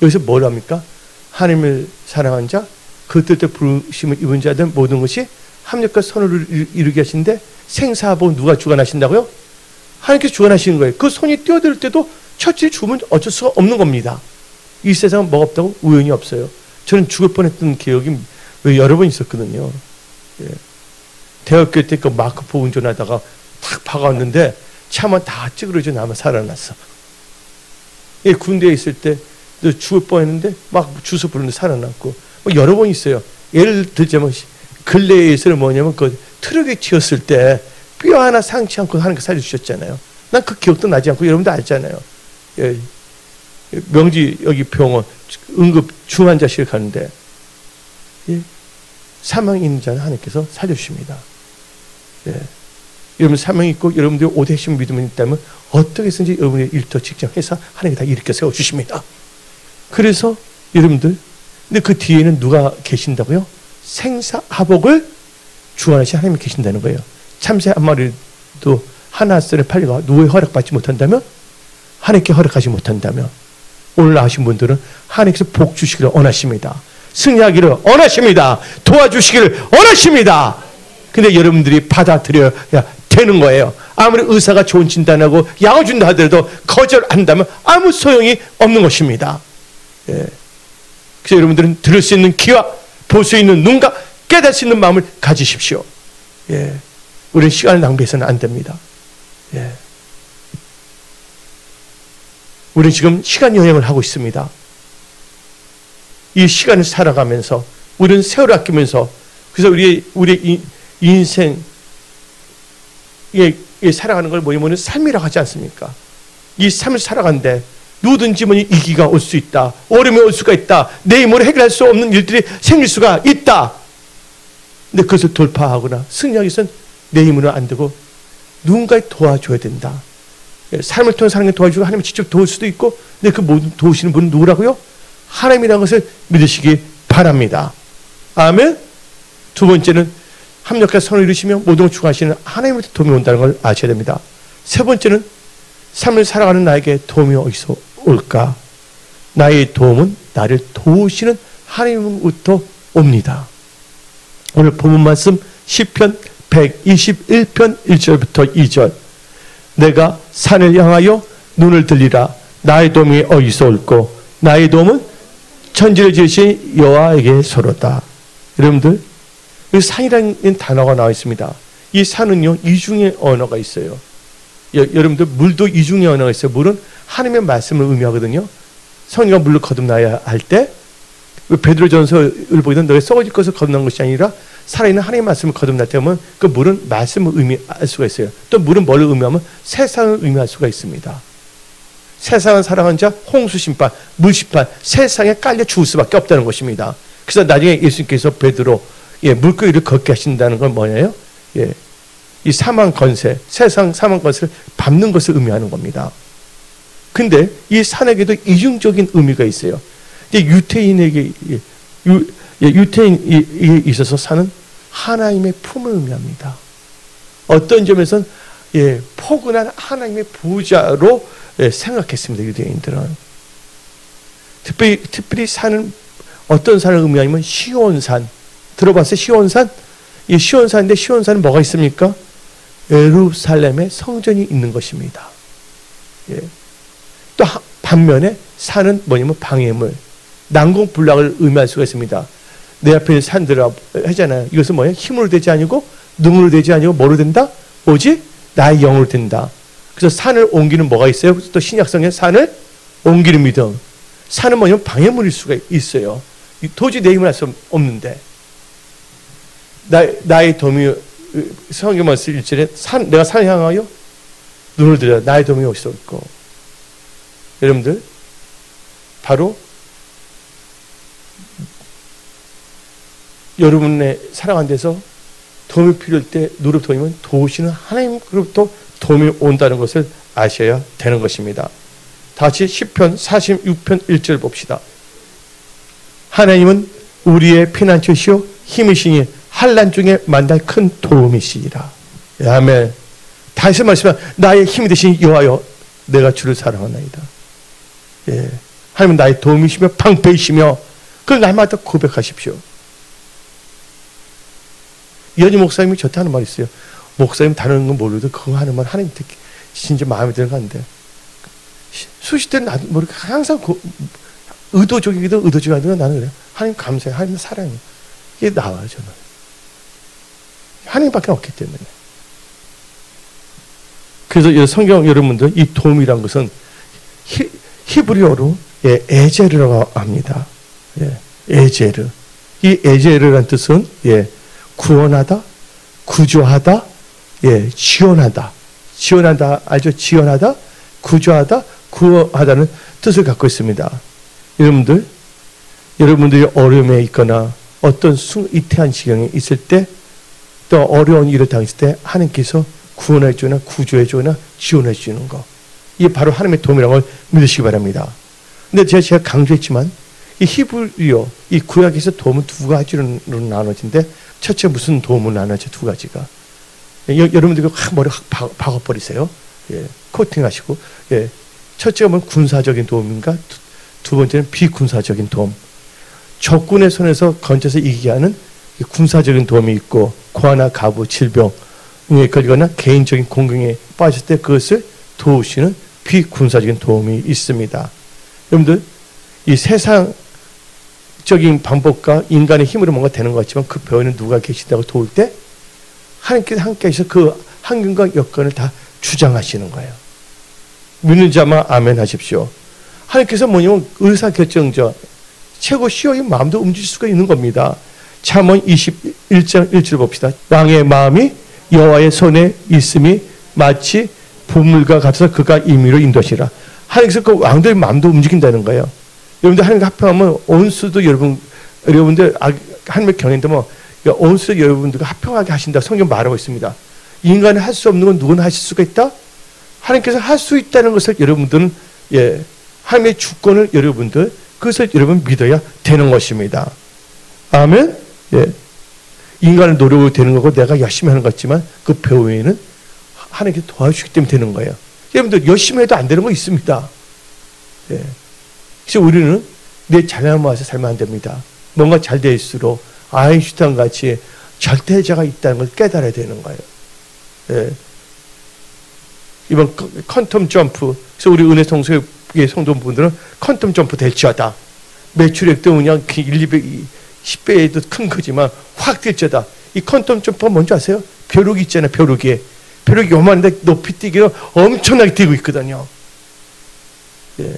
여기서 뭘 합니까? 하나님을 사랑한 자, 그 뜻대 부르심을 입은 자들 모든 것이 합력과 선을 이루게 하신데 생사하고 누가 주관하신다고요? 하나님께서 주관하시는 거예요. 그 손이 뛰어들 때도 처치를 죽으면 어쩔 수가 없는 겁니다. 이 세상은 뭐가 없다고? 우연이 없어요. 저는 죽을 뻔했던 기억이 여러 번 있었거든요. 예. 대학교 때 그 마크포 운전하다가 탁 박았는데 차만 다 찌그러져 나만 살아났어. 예, 군대에 있을 때 죽을 뻔했는데 막 주소 부르는데 살아났고 뭐 여러 번 있어요. 예를 들자면 근래에 있어는 뭐냐면 그 트럭에 치였을 때 뼈 하나 상치 않고 하나님께 살려주셨잖아요. 난 그 기억도 나지 않고 여러분도 알잖아요. 예. 명지 여기 병원 응급 중환자실 가는데 예. 사망이 있는 자는 하나님께서 살려주십니다. 예. 여러분 사명이 있고 여러분들이 오대신 믿음이 있다면 어떻게 해서든지 여러분의 일터 직장해서 하나님이 다 일으켜 세워주십니다. 그래서 여러분들 근데 그 뒤에는 누가 계신다고요? 생사화복을 주관하신 하나님이 계신다는 거예요. 참새 한 마리도 하나선에 팔려가 누구의 허락받지 못한다면 하나님께 허락하지 못한다면 오늘 나오신 분들은 하나님께서 복 주시기를 원하십니다. 승리하기를 원하십니다. 도와주시기를 원하십니다. 근데 여러분들이 받아들여야 되는 거예요. 아무리 의사가 좋은 진단하고 약을 준다 하더라도 거절한다면 아무 소용이 없는 것입니다. 예. 그래서 여러분들은 들을 수 있는 귀와 볼 수 있는 눈과 깨달을 수 있는 마음을 가지십시오. 예. 우리는 시간을 낭비해서는 안 됩니다. 예. 우리는 지금 시간 여행을 하고 있습니다. 이 시간을 살아가면서 우리는 세월을 아끼면서 그래서 우리의 인생에 살아가는 걸 뭐냐면 삶이라고 하지 않습니까? 이 삶을 살아가는데 누구든지 위기가 올 수 있다. 어려움이 올 수가 있다. 내 힘으로 해결할 수 없는 일들이 생길 수가 있다. 근데 그것을 돌파하거나 승리하기 위해서는 내 힘으로는 안 되고 누군가에 도와줘야 된다. 삶을 통해 사는 게 도와주고 하나님이 직접 도울 수도 있고 근데 그 모든 도우시는 분은 누구라고요? 하나님이라는 것을 믿으시기 바랍니다. 아멘. 두 번째는 합력과 선을 이루시며 모든 걸 주관하시는 하나님의 도움이 온다는 걸 아셔야 됩니다. 세 번째는 삶을 살아가는 나에게 도움이 어디서 올까? 나의 도움은 나를 도우시는 하나님으로부터 옵니다. 오늘 본문 말씀 시편 121편 1절부터 2절 내가 산을 향하여 눈을 들리라 나의 도움이 어디서 올고 나의 도움은 천지를 지으신 여호와에게서로다. 여러분들 여기 산이라는 단어가 나와 있습니다. 이 산은요 이중의 언어가 있어요. 여러분들 물도 이중의 언어가 있어요. 물은 하나님의 말씀을 의미하거든요. 성령과 물로 거듭나야 할 때 베드로전서를 보이던 너의 썩어질 것을 거듭난 것이 아니라 살아있는 하나님의 말씀을 거듭날 때 보면 그 물은 말씀을 의미할 수가 있어요. 또 물은 뭘 의미하면 세상을 의미할 수가 있습니다. 세상을 사랑한 자 홍수심판, 물심판 세상에 깔려 죽을 수밖에 없다는 것입니다. 그래서 나중에 예수님께서 베드로 물고기를 걷게 하신다는 건 뭐냐요? 이 사망 권세, 세상 사망 권세를 밟는 것을 의미하는 겁니다. 근데 이 산에게도 이중적인 의미가 있어요. 유태인에게 유태인에 있어서 사는 하나님의 품을 의미합니다. 어떤 점에서는 포근한 하나님의 부자로 생각했습니다. 유대인들은 특별히 산은 어떤 산을 의미하냐면 시온산 들어봤어요? 시온산? 이 시온산인데 시온산은 뭐가 있습니까? 예루살렘에 성전이 있는 것입니다. 또 반면에 산은 뭐냐면 방해물, 난공불락을 의미할 수가 있습니다. 내 앞에 있는 산들아 하잖아요. 이것은 뭐예요? 힘으로 되지 아니고 능으로 되지 아니고 뭐로 된다? 오직 나의 영으로 된다. 그래서 산을 옮기는 뭐가 있어요? 또 신약성에 산을 옮기는 믿음. 산은 뭐냐면 방해물일 수가 있어요. 도저히 내 힘을 할 수 없는데 나의 도움이 성경 말씀 1절에 내가 산을 향하여 눈을 들여 나의 도움이 어디서 올고 여러분들 바로 여러분의 사랑한 데서 도움이 필요할 때 누르 도움이면 도우시는 하나님으로부터 도움이 온다는 것을 아셔야 되는 것입니다. 다시 시편 46편 1절 봅시다. 하나님은 우리의 피난처시요 힘이시니 환난 중에 만날 큰 도움이시니라. 예, 아멘. 다시 말씀하면 나의 힘이 되신 여호와여 내가 주를 사랑하나이다. 예, 하나님은 나의 도움이시며 방패이시며 그걸 날마다 고백하십시오. 이현희 목사님이 저한테 하는 말이 있어요. 목사님 다른 건 모르도 그거 하는 말 하나님 진짜 마음에 드는 거 같은데 수십 대는 나도 모르게 항상 의도적이기도 의도적이 아니라 나는 그래요. 하나님 감사해요. 하나님 사랑해요. 이게 나와요. 저는 하나님밖에 없기 때문에. 그래서 성경 여러분들 이 도움이란 것은 히브리어로 예, 에제르라고 합니다. 예, 에제르. 이 에제르란 뜻은 예, 구원하다, 구조하다, 예, 지원하다. 지원하다 알죠? 지원하다, 구조하다, 구원하다는 뜻을 갖고 있습니다. 여러분들이 어려움에 있거나 어떤 위태한 지경에 있을 때 또 어려운 일을 당했을 때 하나님께서 구원해 주거나 구조해 주거나 지원해 주는 거. 이게 바로 하나님의 도움이라는 걸 믿으시기 바랍니다. 근데 제가 강조했지만 이 히브리어, 이 구약에서 도움은 두 가지로 나눠진데 첫째 무슨 도움을 나눠져 두 가지가. 여러분들 머리 확 박아버리세요. 예, 코팅하시고. 예, 첫째가 뭐 군사적인 도움인가? 두 번째는 비군사적인 도움. 적군의 손에서 건져서 이기게 하는 군사적인 도움이 있고 고아나 가부, 질병에 걸리거나 개인적인 공경에 빠질 때 그것을 도우시는 비군사적인 도움이 있습니다. 여러분들 이 세상적인 방법과 인간의 힘으로 뭔가 되는 것 같지만 그 배후에는 누가 계신다고 도울 때 하나님께서 함께하셔서 그 환경과 여건을 다 주장하시는 거예요. 믿는 자만 아멘 하십시오. 하나님께서 뭐냐면 의사결정자 최고 CEO의 마음도 움직일 수가 있는 겁니다. 잠언 21장 1절 봅시다. 왕의 마음이 여호와의 손에 있음이 마치 보물과 같아서 그가 임의로 인도하시라. 하나님께서 그 왕들의 마음도 움직인다는 거예요. 여러분들 하나님과 합평하면 온수도 여러분들 하나님의 경외인데 뭐 온수도 여러분들과 합평하게 하신다. 성경 말하고 있습니다. 인간이 할 수 없는 건 누구나 하실 수가 있다. 하나님께서 할 수 있다는 것을 여러분들은 예, 하나님의 주권을 여러분들 그것을 여러분 믿어야 되는 것입니다. 아멘. 예. 인간의 노력으로 되는 거고 내가 열심히 하는 것 같지만 그 배후에는 하나님께서 도와주시기 때문에 되는 거예요. 여러분들 열심히 해도 안 되는 거 있습니다. 예. 그래서 우리는 내 잘난 모아서 살면 안 됩니다. 뭔가 잘 될수록 아인슈타인 같이 절대자가 있다는 걸 깨달아야 되는 거예요. 예. 이번 퀀텀 점프, 그래서 우리 은혜 성소의 성도분들은 퀀텀 점프 될지어다. 매출액도 그냥 10배에도 큰 거지만 확 될지어다. 이 퀀텀 점프가 뭔지 아세요? 벼룩이 있잖아요. 벼룩이 요만한데 높이 뛰기는 엄청나게 뛰고 있거든요. 예.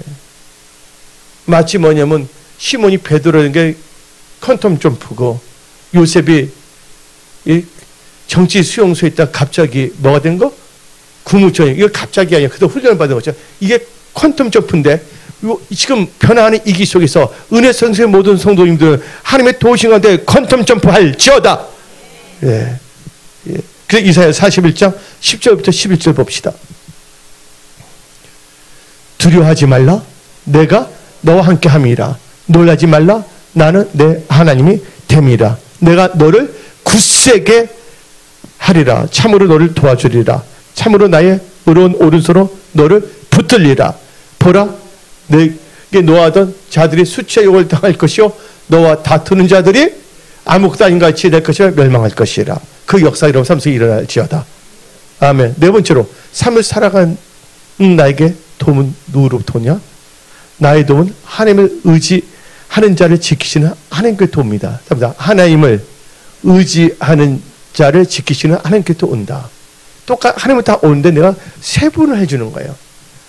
마치 뭐냐면 시몬이 베드로라는 게 퀀텀 점프고 요셉이 이 정치 수용소에 있다가 갑자기 뭐가 된 거? 국무총리. 이거 갑자기 아니야. 그래도 훈련을 받은 거죠. 이게 퀀텀 점프인데 지금 변화하는 이기 속에서 은혜 성소의 모든 성도님들 하나님의 도우신 가운데 퀀텀 점프 할지어다. 예. 예. 그래서 이사야 41장 10절부터 11절 봅시다. 두려워하지 말라. 내가 너와 함께 함이라. 놀라지 말라. 나는 내 하나님이 됨이라. 내가 너를 굳세게 하리라. 참으로 너를 도와주리라. 참으로 나의 의로운 오른손으로 너를 붙들리라. 보라, 내게 노하던 자들이 수치의 욕을 당할 것이요 너와 다투는 자들이 아무것도 아닌 같이 될 것이라 멸망할 것이라. 그 역사 이런 삶에서 일어날지어다. 아멘. 네 번째로 삶을 살아간 나에게 도움은 누구로부터 오냐? 나의 도움은 하나님을 의지하는 자를 지키시는 하나님께 도움이다. 하나님을 의지하는 자를 지키시는 하나님께 온다. 하나님은 다 오는데 내가 세분을 해주는 거예요.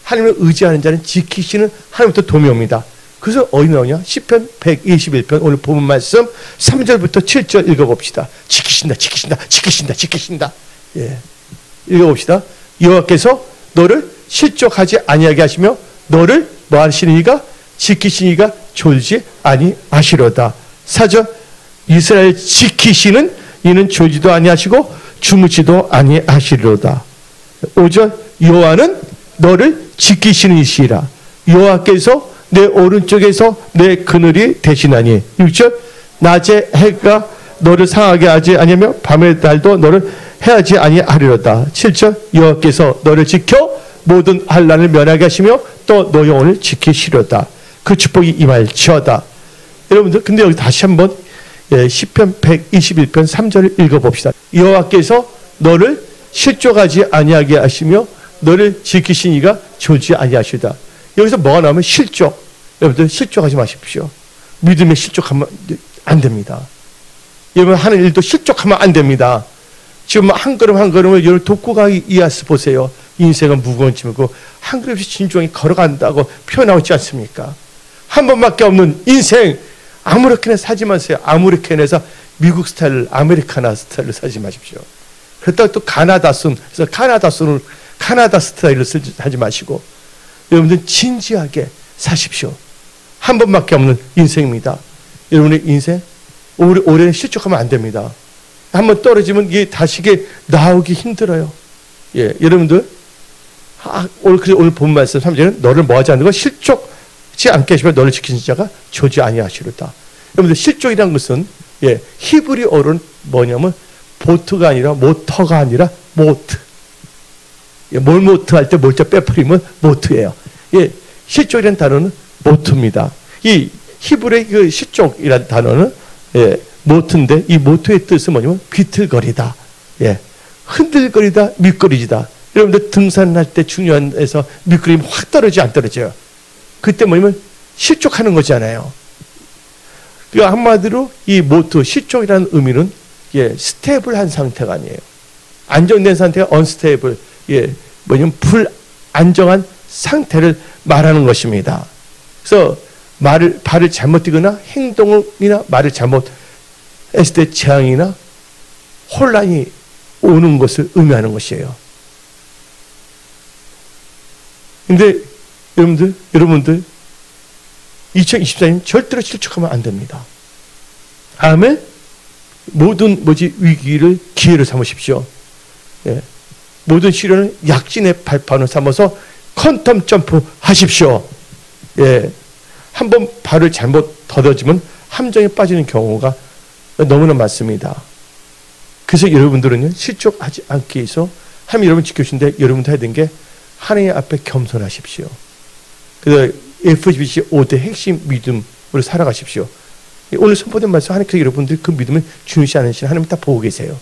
하나님을 의지하는 자는 지키시는 하나님부터 도움이 옵니다. 그래서 어디 나오냐? 시편 121편 오늘 본문 말씀 3절부터 7절 읽어봅시다. 지키신다. 예, 읽어봅시다. 여호와께서 너를 실족하지 아니하게 하시며 너를 뭐 하시니가 지키시니가 졸지 아니하시로다. 4절 이스라엘 지키시는 이는 졸지도 아니하시고 주무지도 아니하시리로다. 5절 여호와는 너를 지키시는 이시라. 여호와께서 내 오른쪽에서 내 그늘이 되시나니. 6절 낮에 해가 너를 상하게 하지 아니하며 밤의 달도 너를 해하지 아니하리로다. 7절 여호와께서 너를 지켜 모든 환난을 면하게 하시며 또 너 영혼을 지키시려다. 그 축복이 임할지어다. 여러분들 근데 여기 다시 한번 시편 121편 3절을 읽어봅시다. 여호와께서 너를 실족하지 아니하게 하시며 너를 지키신 이가 졸지 아니하시다. 여기서 뭐가 나오면 실족. 여러분들 실족하지 마십시오. 믿음에 실족하면 안 됩니다. 여러분 하는 일도 실족하면 안 됩니다. 지금 한 걸음 한 걸음을 여러분 독고가 이하스 보세요. 인생은 무거운 짐이고 한 걸음씩 진중히 걸어간다고 표현하고 있지 않습니까? 한 번밖에 없는 인생 아무렇게나 사지 마세요. 아무렇게나 해서 미국 스타일, 아메리카나 스타일로 사지 마십시오. 그렇다고 또 카나다 스타일로 하지 마시고 여러분들 진지하게 사십시오. 한 번밖에 없는 인생입니다. 여러분의 인생 오래 실족하면 안 됩니다. 한번 떨어지면 이게 다시 나오기 힘들어요. 예, 여러분들 오늘 본 말씀 3절은 너를 뭐하지 않는 거 실족지 않게 하시며 너를 지키신 자가 조지 아니하시리로다. 여러분들 실족이라는 것은 히브리어로는 뭐냐면 보트가 아니라 모터가 아니라 모트. 뭘 모트 할 때 뭘자 빼버리면 모트예요. 실족이라는 단어는 모트입니다. 이 히브리의 그 실족이라는 단어는 모트인데 이 모트의 뜻은 뭐냐면 비틀거리다. 흔들거리다, 미끄러지다. 여러분들 등산할 때 중요한 데서 미끄러지면 확 떨어지지 안 떨어져요. 그때 뭐냐면 실족하는 거잖아요. 그 한마디로 이 모트, 실족이라는 의미는 스테이블한 상태가 아니에요. 안정된 상태가 언스테이블, 뭐냐면 불안정한 상태를 말하는 것입니다. 그래서 발을 잘못 뛰거나 행동이나 말을 잘못 했을 때 재앙이나 혼란이 오는 것을 의미하는 것이에요. 근데 여러분들 2024년 절대로 실족하면 안 됩니다. 다음에 모든 위기를 기회로 삼으십시오. 모든 시련을 약진의 발판을 삼아서 퀀텀 점프 하십시오. 한번 발을 잘못 더뎌지면 함정에 빠지는 경우가 너무나 많습니다. 그래서 여러분들은요, 실족하지 않기 위해서 하나님 여러분 지켜주신데 여러분도 해야 되는 게 하나님 앞에 겸손하십시오. 그래서 FGBC 5대 핵심 믿음으로 살아가십시오. 오늘 선포된 말씀 하나님께서 여러분들 그 믿음을 중요시 않으시는 하나님 다 보고 계세요.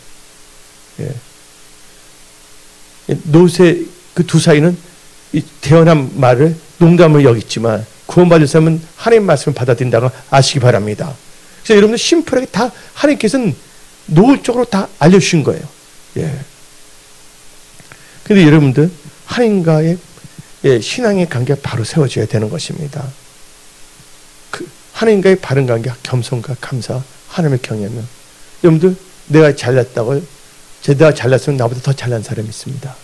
노세 그 두 사이는 태어난 말을 농담을 여겼지만 구원받을 사람은 하나님 말씀을 받아들인다고 아시기 바랍니다. 그래서 여러분들 심플하게 다 하나님께서는 노골적으로 다 알려주신 거예요. 그런데 여러분들 하나님과의 신앙의 관계가 바로 세워져야 되는 것입니다. 하나님과의 바른 관계, 겸손과 감사, 하나님을 경외하면 여러분들 내가 잘났다고 내가 잘났으면 나보다 더 잘난 사람이 있습니다.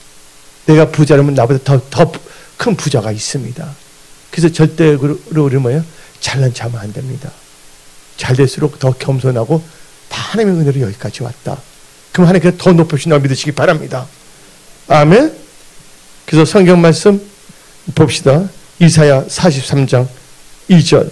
내가 부자라면 나보다 더 큰 부자가 있습니다. 그래서 절대로 우리 뭐예요? 잘난 척하면 안 됩니다. 잘 될수록 더 겸손하고 다 하나님의 은혜로 여기까지 왔다. 그럼 하나님께서 더 높으신다고 믿으시기 바랍니다. 아멘. 그래서 성경 말씀 봅시다. 이사야 43장 2절.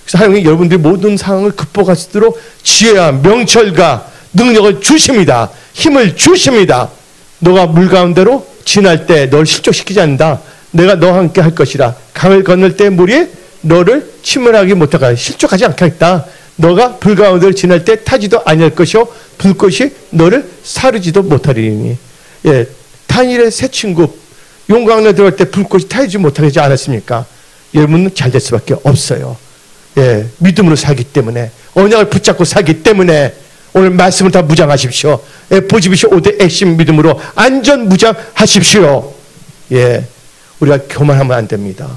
그래서 하나님이 여러분들이 모든 상황을 극복할 수 있도록 지혜와 명철과 능력을 주십니다. 힘을 주십니다. 너가 물 가운데로 지날 때 널 실족시키지 않는다. 내가 너와 함께 할 것이라. 강을 건널 때 물이 너를 침몰하게 못하게 실족하지 않게 하겠다. 너가 불 가운데를 지날 때 타지도 아니할 것이요 불꽃이 너를 사르지도 못하리니. 단일의 새 친구 용광로에 들어갈 때 불꽃이 타지 못하게 하지 않았습니까? 여러분은 잘 될 수밖에 없어요. 믿음으로 살기 때문에, 언약을 붙잡고 살기 때문에 오늘 말씀을 다 무장하십시오. FGBC 5대 핵심 믿음으로 안전 무장하십시오. 우리가 교만하면 안 됩니다.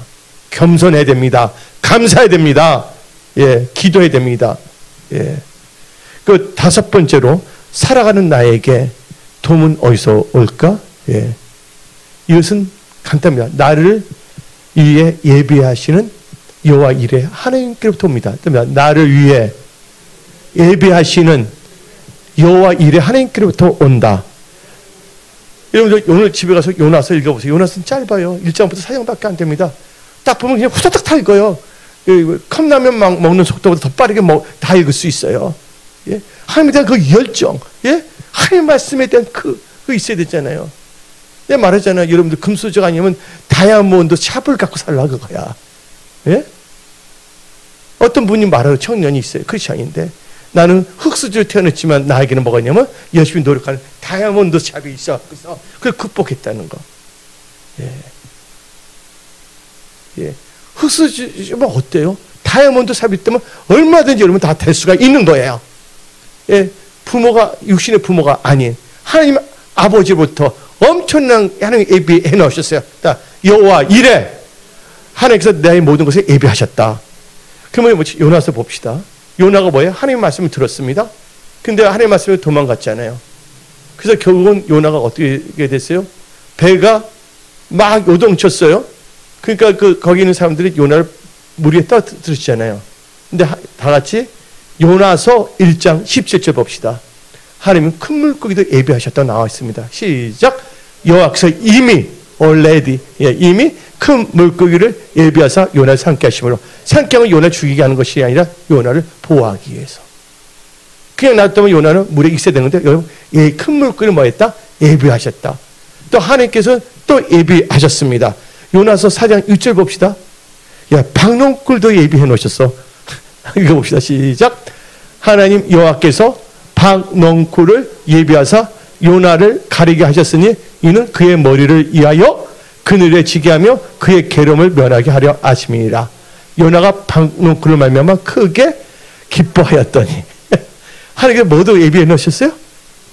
겸손해야 됩니다. 감사해야 됩니다. 기도해야 됩니다. 그 다섯 번째로 살아가는 나에게 도움은 어디서 올까? 이것은 간단합니다. 나를 위해 예비하시는 여호와 이레 하나님께로부터 옵니다. 나를 위해 예비하시는 여호와 이레 하나님께로부터 온다. 여러분들 오늘 집에 가서 요나서 읽어보세요. 요나서는 짧아요. 1장부터 4장밖에 안 됩니다. 딱 보면 그냥 후다닥 다 읽어요. 컵라면 먹는 속도보다 더 빠르게 다 읽을 수 있어요. 예? 하나님에 대한 그 열정, 예? 하나님 말씀에 대한 그 있어야 되잖아요. 내가 말하잖아요. 여러분들 금수저가 아니면 다이아몬드 샵을 갖고 살라 그거야. 예? 어떤 분이 말하는 청년이 있어요. 크리스찬인데 나는 흙수저로 태어났지만 나에게는 뭐가 있냐면 열심히 노력하는 다이아몬드 샵이 있어. 그래서 그걸 극복했다는 거. 예. 예. 흙수저면 어때요? 다이아몬드 샵이 있다면 얼마든지 여러분 다 될 수가 있는 거예요. 예. 부모가 육신의 부모가 아닌 하나님 아버지부터 엄청난 하나님 예비해 놓으셨어요. 여호와 이래 하나님께서 내 모든 것에 예비하셨다. 그러면 뭐지? 요나서 봅시다. 요나가 뭐예요? 하나님 말씀을 들었습니다. 근데 하나님 말씀에 도망갔잖아요. 그래서 결국은 요나가 어떻게 됐어요? 배가 막 요동쳤어요. 그러니까 거기 있는 사람들이 요나를 물 위에 떠들었잖아요. 근데 다 같이 요나서 1장 17절 봅시다. 하나님은 큰 물고기도 예비하셨다고 나와 있습니다. 시작. 여호와께서 이미 already 이미 큰 물고기를 예비하사 요나를 삼게 하심으로, 삼게 하면 요나를 죽이게 하는 것이 아니라 요나를 보호하기 위해서. 그냥 놔두면 요나는 물에 있어야 되는데 여러분 큰 물고기를 뭐 했다? 예비하셨다. 또 하나님께서 또 예비하셨습니다. 요나서 4장 6절 봅시다. 박농꿀도 예비해 놓으셨어. 이거 봅시다. 시작. 하나님 여호와께서 박농꿀을 예비하사 요나를 가리게 하셨으니 이는 그의 머리를 위하여 그늘에 지게 하며 그의 괴로움을 면하게 하려 하심이니라. 요나가 박농꿀을 말미암아 크게 기뻐하였더니 하나님께서 뭐도 예비해 놓으셨어요?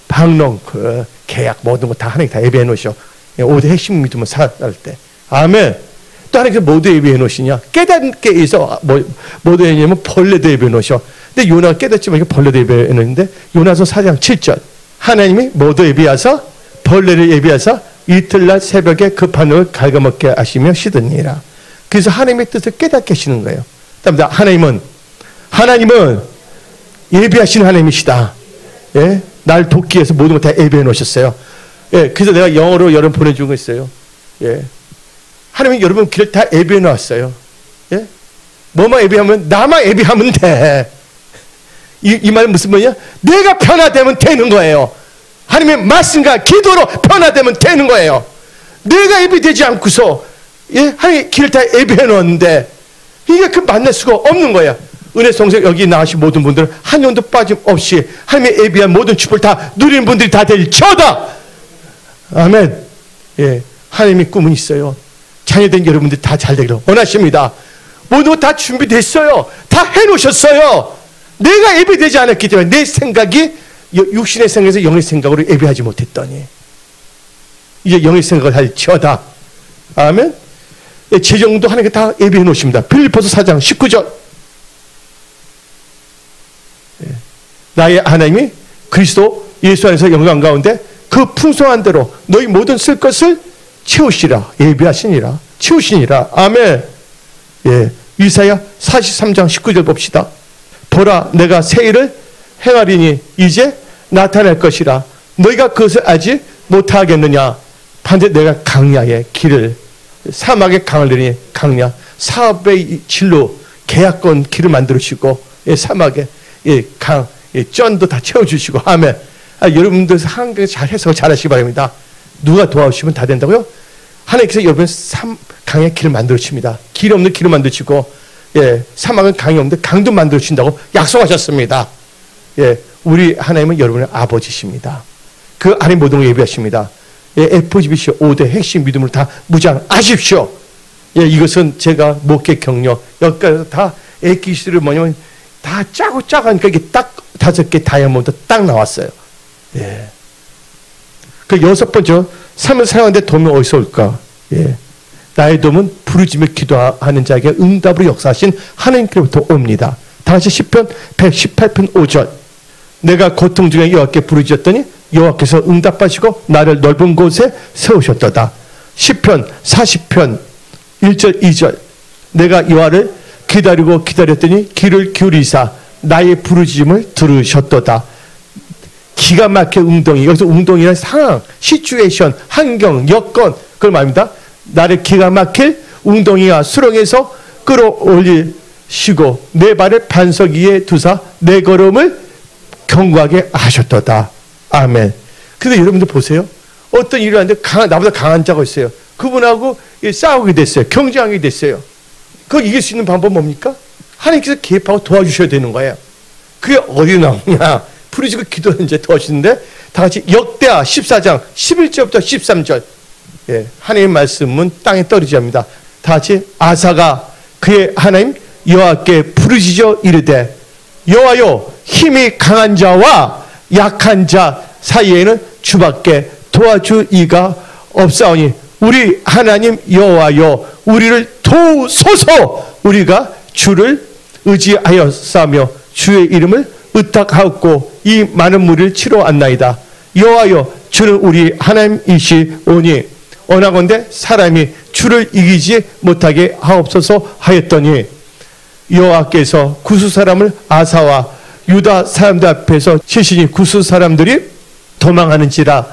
박농꿀, 계약 모든 거 다 하나님 다 예비해 놓으셔. 5대 핵심 믿음을 살아갈 때. 아멘. 또 하나님께서 뭐도 예비해 놓으시냐? 깨닫게 해서 뭐도 예비하면 벌레도 예비해 놓으셔. 근데 요나가 깨닫지만 벌레도 예비해 놓는데 요나서 4장 7절 하나님이 뭐도 예비하사 벌레를 예비하사 이틀날 새벽에 그 바늘을 갉아먹게 하시며 씻으니라. 그래서 하나님의 뜻을 깨닫게 하시는 거예요. 하나님은 예비하시는 하나님이시다. 예? 날 돕기 위해서 모든 걸 다 예비해 놓으셨어요. 예, 그래서 내가 영어로 여러분 보내준 거 있어요. 예. 하나님이 여러분 길을 다 예비해 놓았어요. 예? 뭐만 예비하면, 나만 예비하면 돼. 이 말은 무슨 말이냐? 내가 변화되면 되는 거예요. 하나님의 말씀과 기도로 변화되면 되는 거예요. 내가 예비되지 않고서, 예? 하나님의 길을 다 예비해 놓았는데, 이게 만날 수가 없는 거야. 은혜 성생 여기 나오신 모든 분들은 한 년도 빠짐없이 하나님의 예비한 모든 축복을 다 누리는 분들이 다 될지어다. 아멘. 예, 하나님의 꿈은 있어요. 자녀된 여러분들 다 잘 되기를 원하십니다. 모든 거 다 준비됐어요. 다 해놓으셨어요. 내가 예비되지 않았기 때문에 내 생각이 육신의 생각에서 영의 생각으로 예비하지 못했더니 이제 영의 생각을 할지어다. 아멘. 예, 재정도 하나님께 다 예비해 놓으십니다. 빌립보서 4장 19절 나의 하나님이 그리스도 예수 안에서 영광 가운데 그 풍성한 대로 너희 모든 쓸 것을 채우시라. 예비하시니라. 채우시니라. 아멘. 예, 이사야 43장 19절 봅시다. 보라 내가 새 일을 행하리니 이제 나타날 것이라. 너희가 그것을 알지 못하겠느냐. 반드시 내가 강야의 길을 사막의 강을 내리니 강야 사업의 진로 계약권 길을 만들어주시고 예, 사막에 예, 강 예, 쩐도 다 채워주시고 아멘. 여러분들 한국에 잘 해석을 잘 하시기 바랍니다. 누가 도와주시면 다 된다고요? 하나님께서 여러분 강의 길을 만들어주십니다. 길 없는 길을 만들어주시고 예, 사막은 강이 없는데 강도 만들어주신다고 약속하셨습니다. 예, 우리 하나님은 여러분의 아버지십니다. 그 안에 모든 걸 예비하십니다. 예, FGBC 5대 핵심 믿음을 다 무장하십시오. 예, 이것은 제가 목회 경력 여기까지 다 AKC를 뭐냐면 다 짜고 하니까 이게 딱 5개 다이아몬드 딱 나왔어요. 예. 그 6번째, 삶을 살아가는데 도움이 어디서 올까? 예. 나의 도움은 부르짖으며 기도하는 자에게 응답으로 역사하신 하나님께로부터 옵니다. 다 같이 시편 118편 5절. 내가 고통 중에 여호와께 부르짖었더니 여호와께서 응답하시고 나를 넓은 곳에 세우셨도다. 시편 40편 1절 2절. 내가 여호와를 기다리고 기다렸더니 귀를 기울이사 나의 부르짖음을 들으셨도다. 기가 막혀 웅덩이. 여기서 웅덩이는 상황, 시츄에이션, 환경, 여건 그걸 말합니다. 나를 기가 막힐 웅덩이가 수렁에서 끌어올릴 쉬고 내 발을 반석 위에 두사 내 걸음을 견고하게 하셨도다. 아멘. 근데 여러분들 보세요. 어떤 일을 하는데 나보다 강한 자가 있어요. 그분하고 싸우게 됐어요. 경쟁하게 됐어요. 그걸 이길 수 있는 방법은 뭡니까? 하나님께서 개입하고 도와주셔야 되는 거예요. 그게 어디 나오냐? 부르짖고 기도는 이제 도와주시는데 다 같이 역대하 14장 11절부터 13절. 예, 하나님의 말씀은 땅에 떨어지게 합니다. 다 같이 아사가 그의 하나님 여호와께 부르짖어 이르되 여호와여 힘이 강한 자와 약한 자 사이에는 주밖에 도와줄 이가 없사오니 우리 하나님 여호와여 우리를 도우소서. 우리가 주를 의지하였사며 주의 이름을 의탁하였고 이 많은 무리를 치러 왔나이다. 여호와여 주는 우리 하나님이시오니 원하건대 사람이 주를 이기지 못하게 하옵소서 하였더니 여호와께서 구스 사람을 아사와 유다 사람들 앞에서 치시니 구스 사람들이 도망하는지라.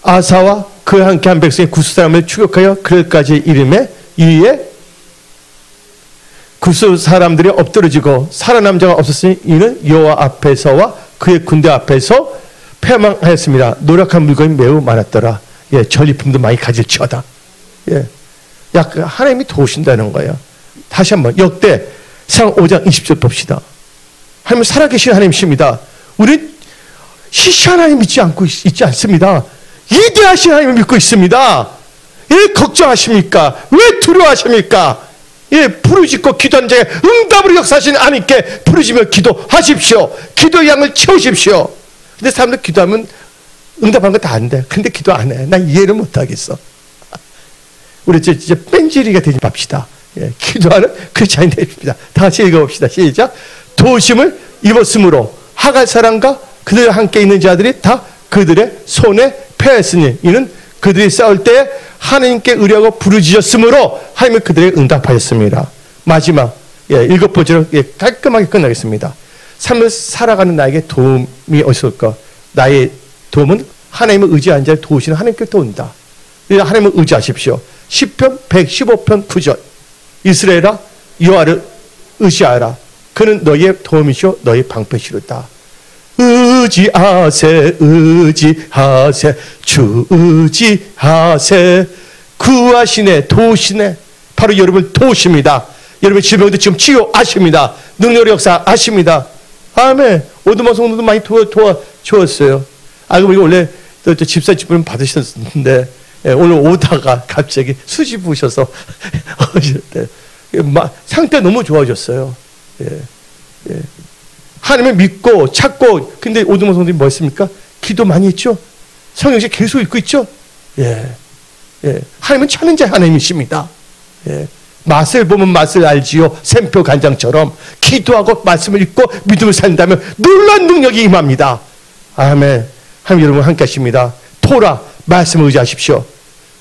아사와 그와 함께한 백성이 구스 사람을 추격하여 그들까지 이름에 이에 구스 사람들이 엎드러지고 살아남은 자가 없었으니 이는 여호와 앞에서와 그의 군대 앞에서 패망하였습니다. 노력한 물건이 매우 많았더라. 예, 전리품도 많이 가질지어다. 예, 하나님이 도우신다는 거예요. 다시 한번 역대상 5장 20절 봅시다. 하나님은 살아계신 하나님이십니다. 우리는 시시한 하나님 믿지 않고 있지 않습니다. 위대하신 하나님을 믿고 있습니다. 왜 걱정하십니까? 왜 두려워하십니까? 예, 부르짖고 기도하는 자에 응답으로 역사하시는 하나님께 부르짖며 기도하십시오. 기도의 양을 채우십시오. 근데 사람들 기도하면 응답하는 거 다 안 돼. 근데 기도 안 해. 난 이해를 못 하겠어. 우리 진짜 뺀질이가 되지 맙시다. 예, 기도하는 크리스찬이 되십니다. 다 같이 읽어봅시다. 시작. 도우심을 입었으므로 하갈 사람과 그들과 함께 있는 자들이 다 그들의 손에 패했으니 이는 그들이 싸울 때 하나님께 의뢰하고 부르짖었으므로 하나님은 그들에게 응답하였습니다. 마지막 7번째로 깔끔하게 끝나겠습니다. 삶을 살아가는 나에게 도움이 어디서일까? 나의 도움은 하나님을 의지하는 자를 도우시는 하나님께 온다. 하나님을 의지하십시오. 시편 115편 9절. 이스라엘아 여호와를 의지하라. 그는 너희의 도움이시오 너희 방패시로다. 의지하세 의지하세 주 의지하세. 구하시네 도우시네. 바로 여러분을 도우십니다. 여러분의 질병도 지금 치유하십니다. 능력의 역사하십니다. 아멘. 오두마 성도도 많이 도와주었어요. 그럼 이거 원래 또 집사 집을 받으셨는데 오늘 오다가 갑자기 수지 부으셔서 상태 너무 좋아졌어요. 예. 하나님을 믿고 찾고. 근데 오두마 성도님 뭐 했습니까? 기도 많이 했죠. 성경책 계속 읽고 있죠. 예. 하나님은 찾는 자 하나님이십니다. 예. 맛을 보면 맛을 알지요. 샘표 간장처럼 기도하고 말씀을 읽고 믿음을 산다면 놀라운 능력이 임합니다. 아멘. 하나님 여러분 함께 하십니다. 토라 말씀을 의지하십시오.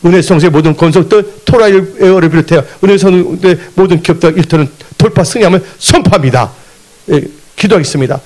은혜성소의 모든 건석들 토라를 비롯해요. 은혜성소의 모든 기업들 일터는 돌파 승리함을 선포합니다. 예, 기도하겠습니다.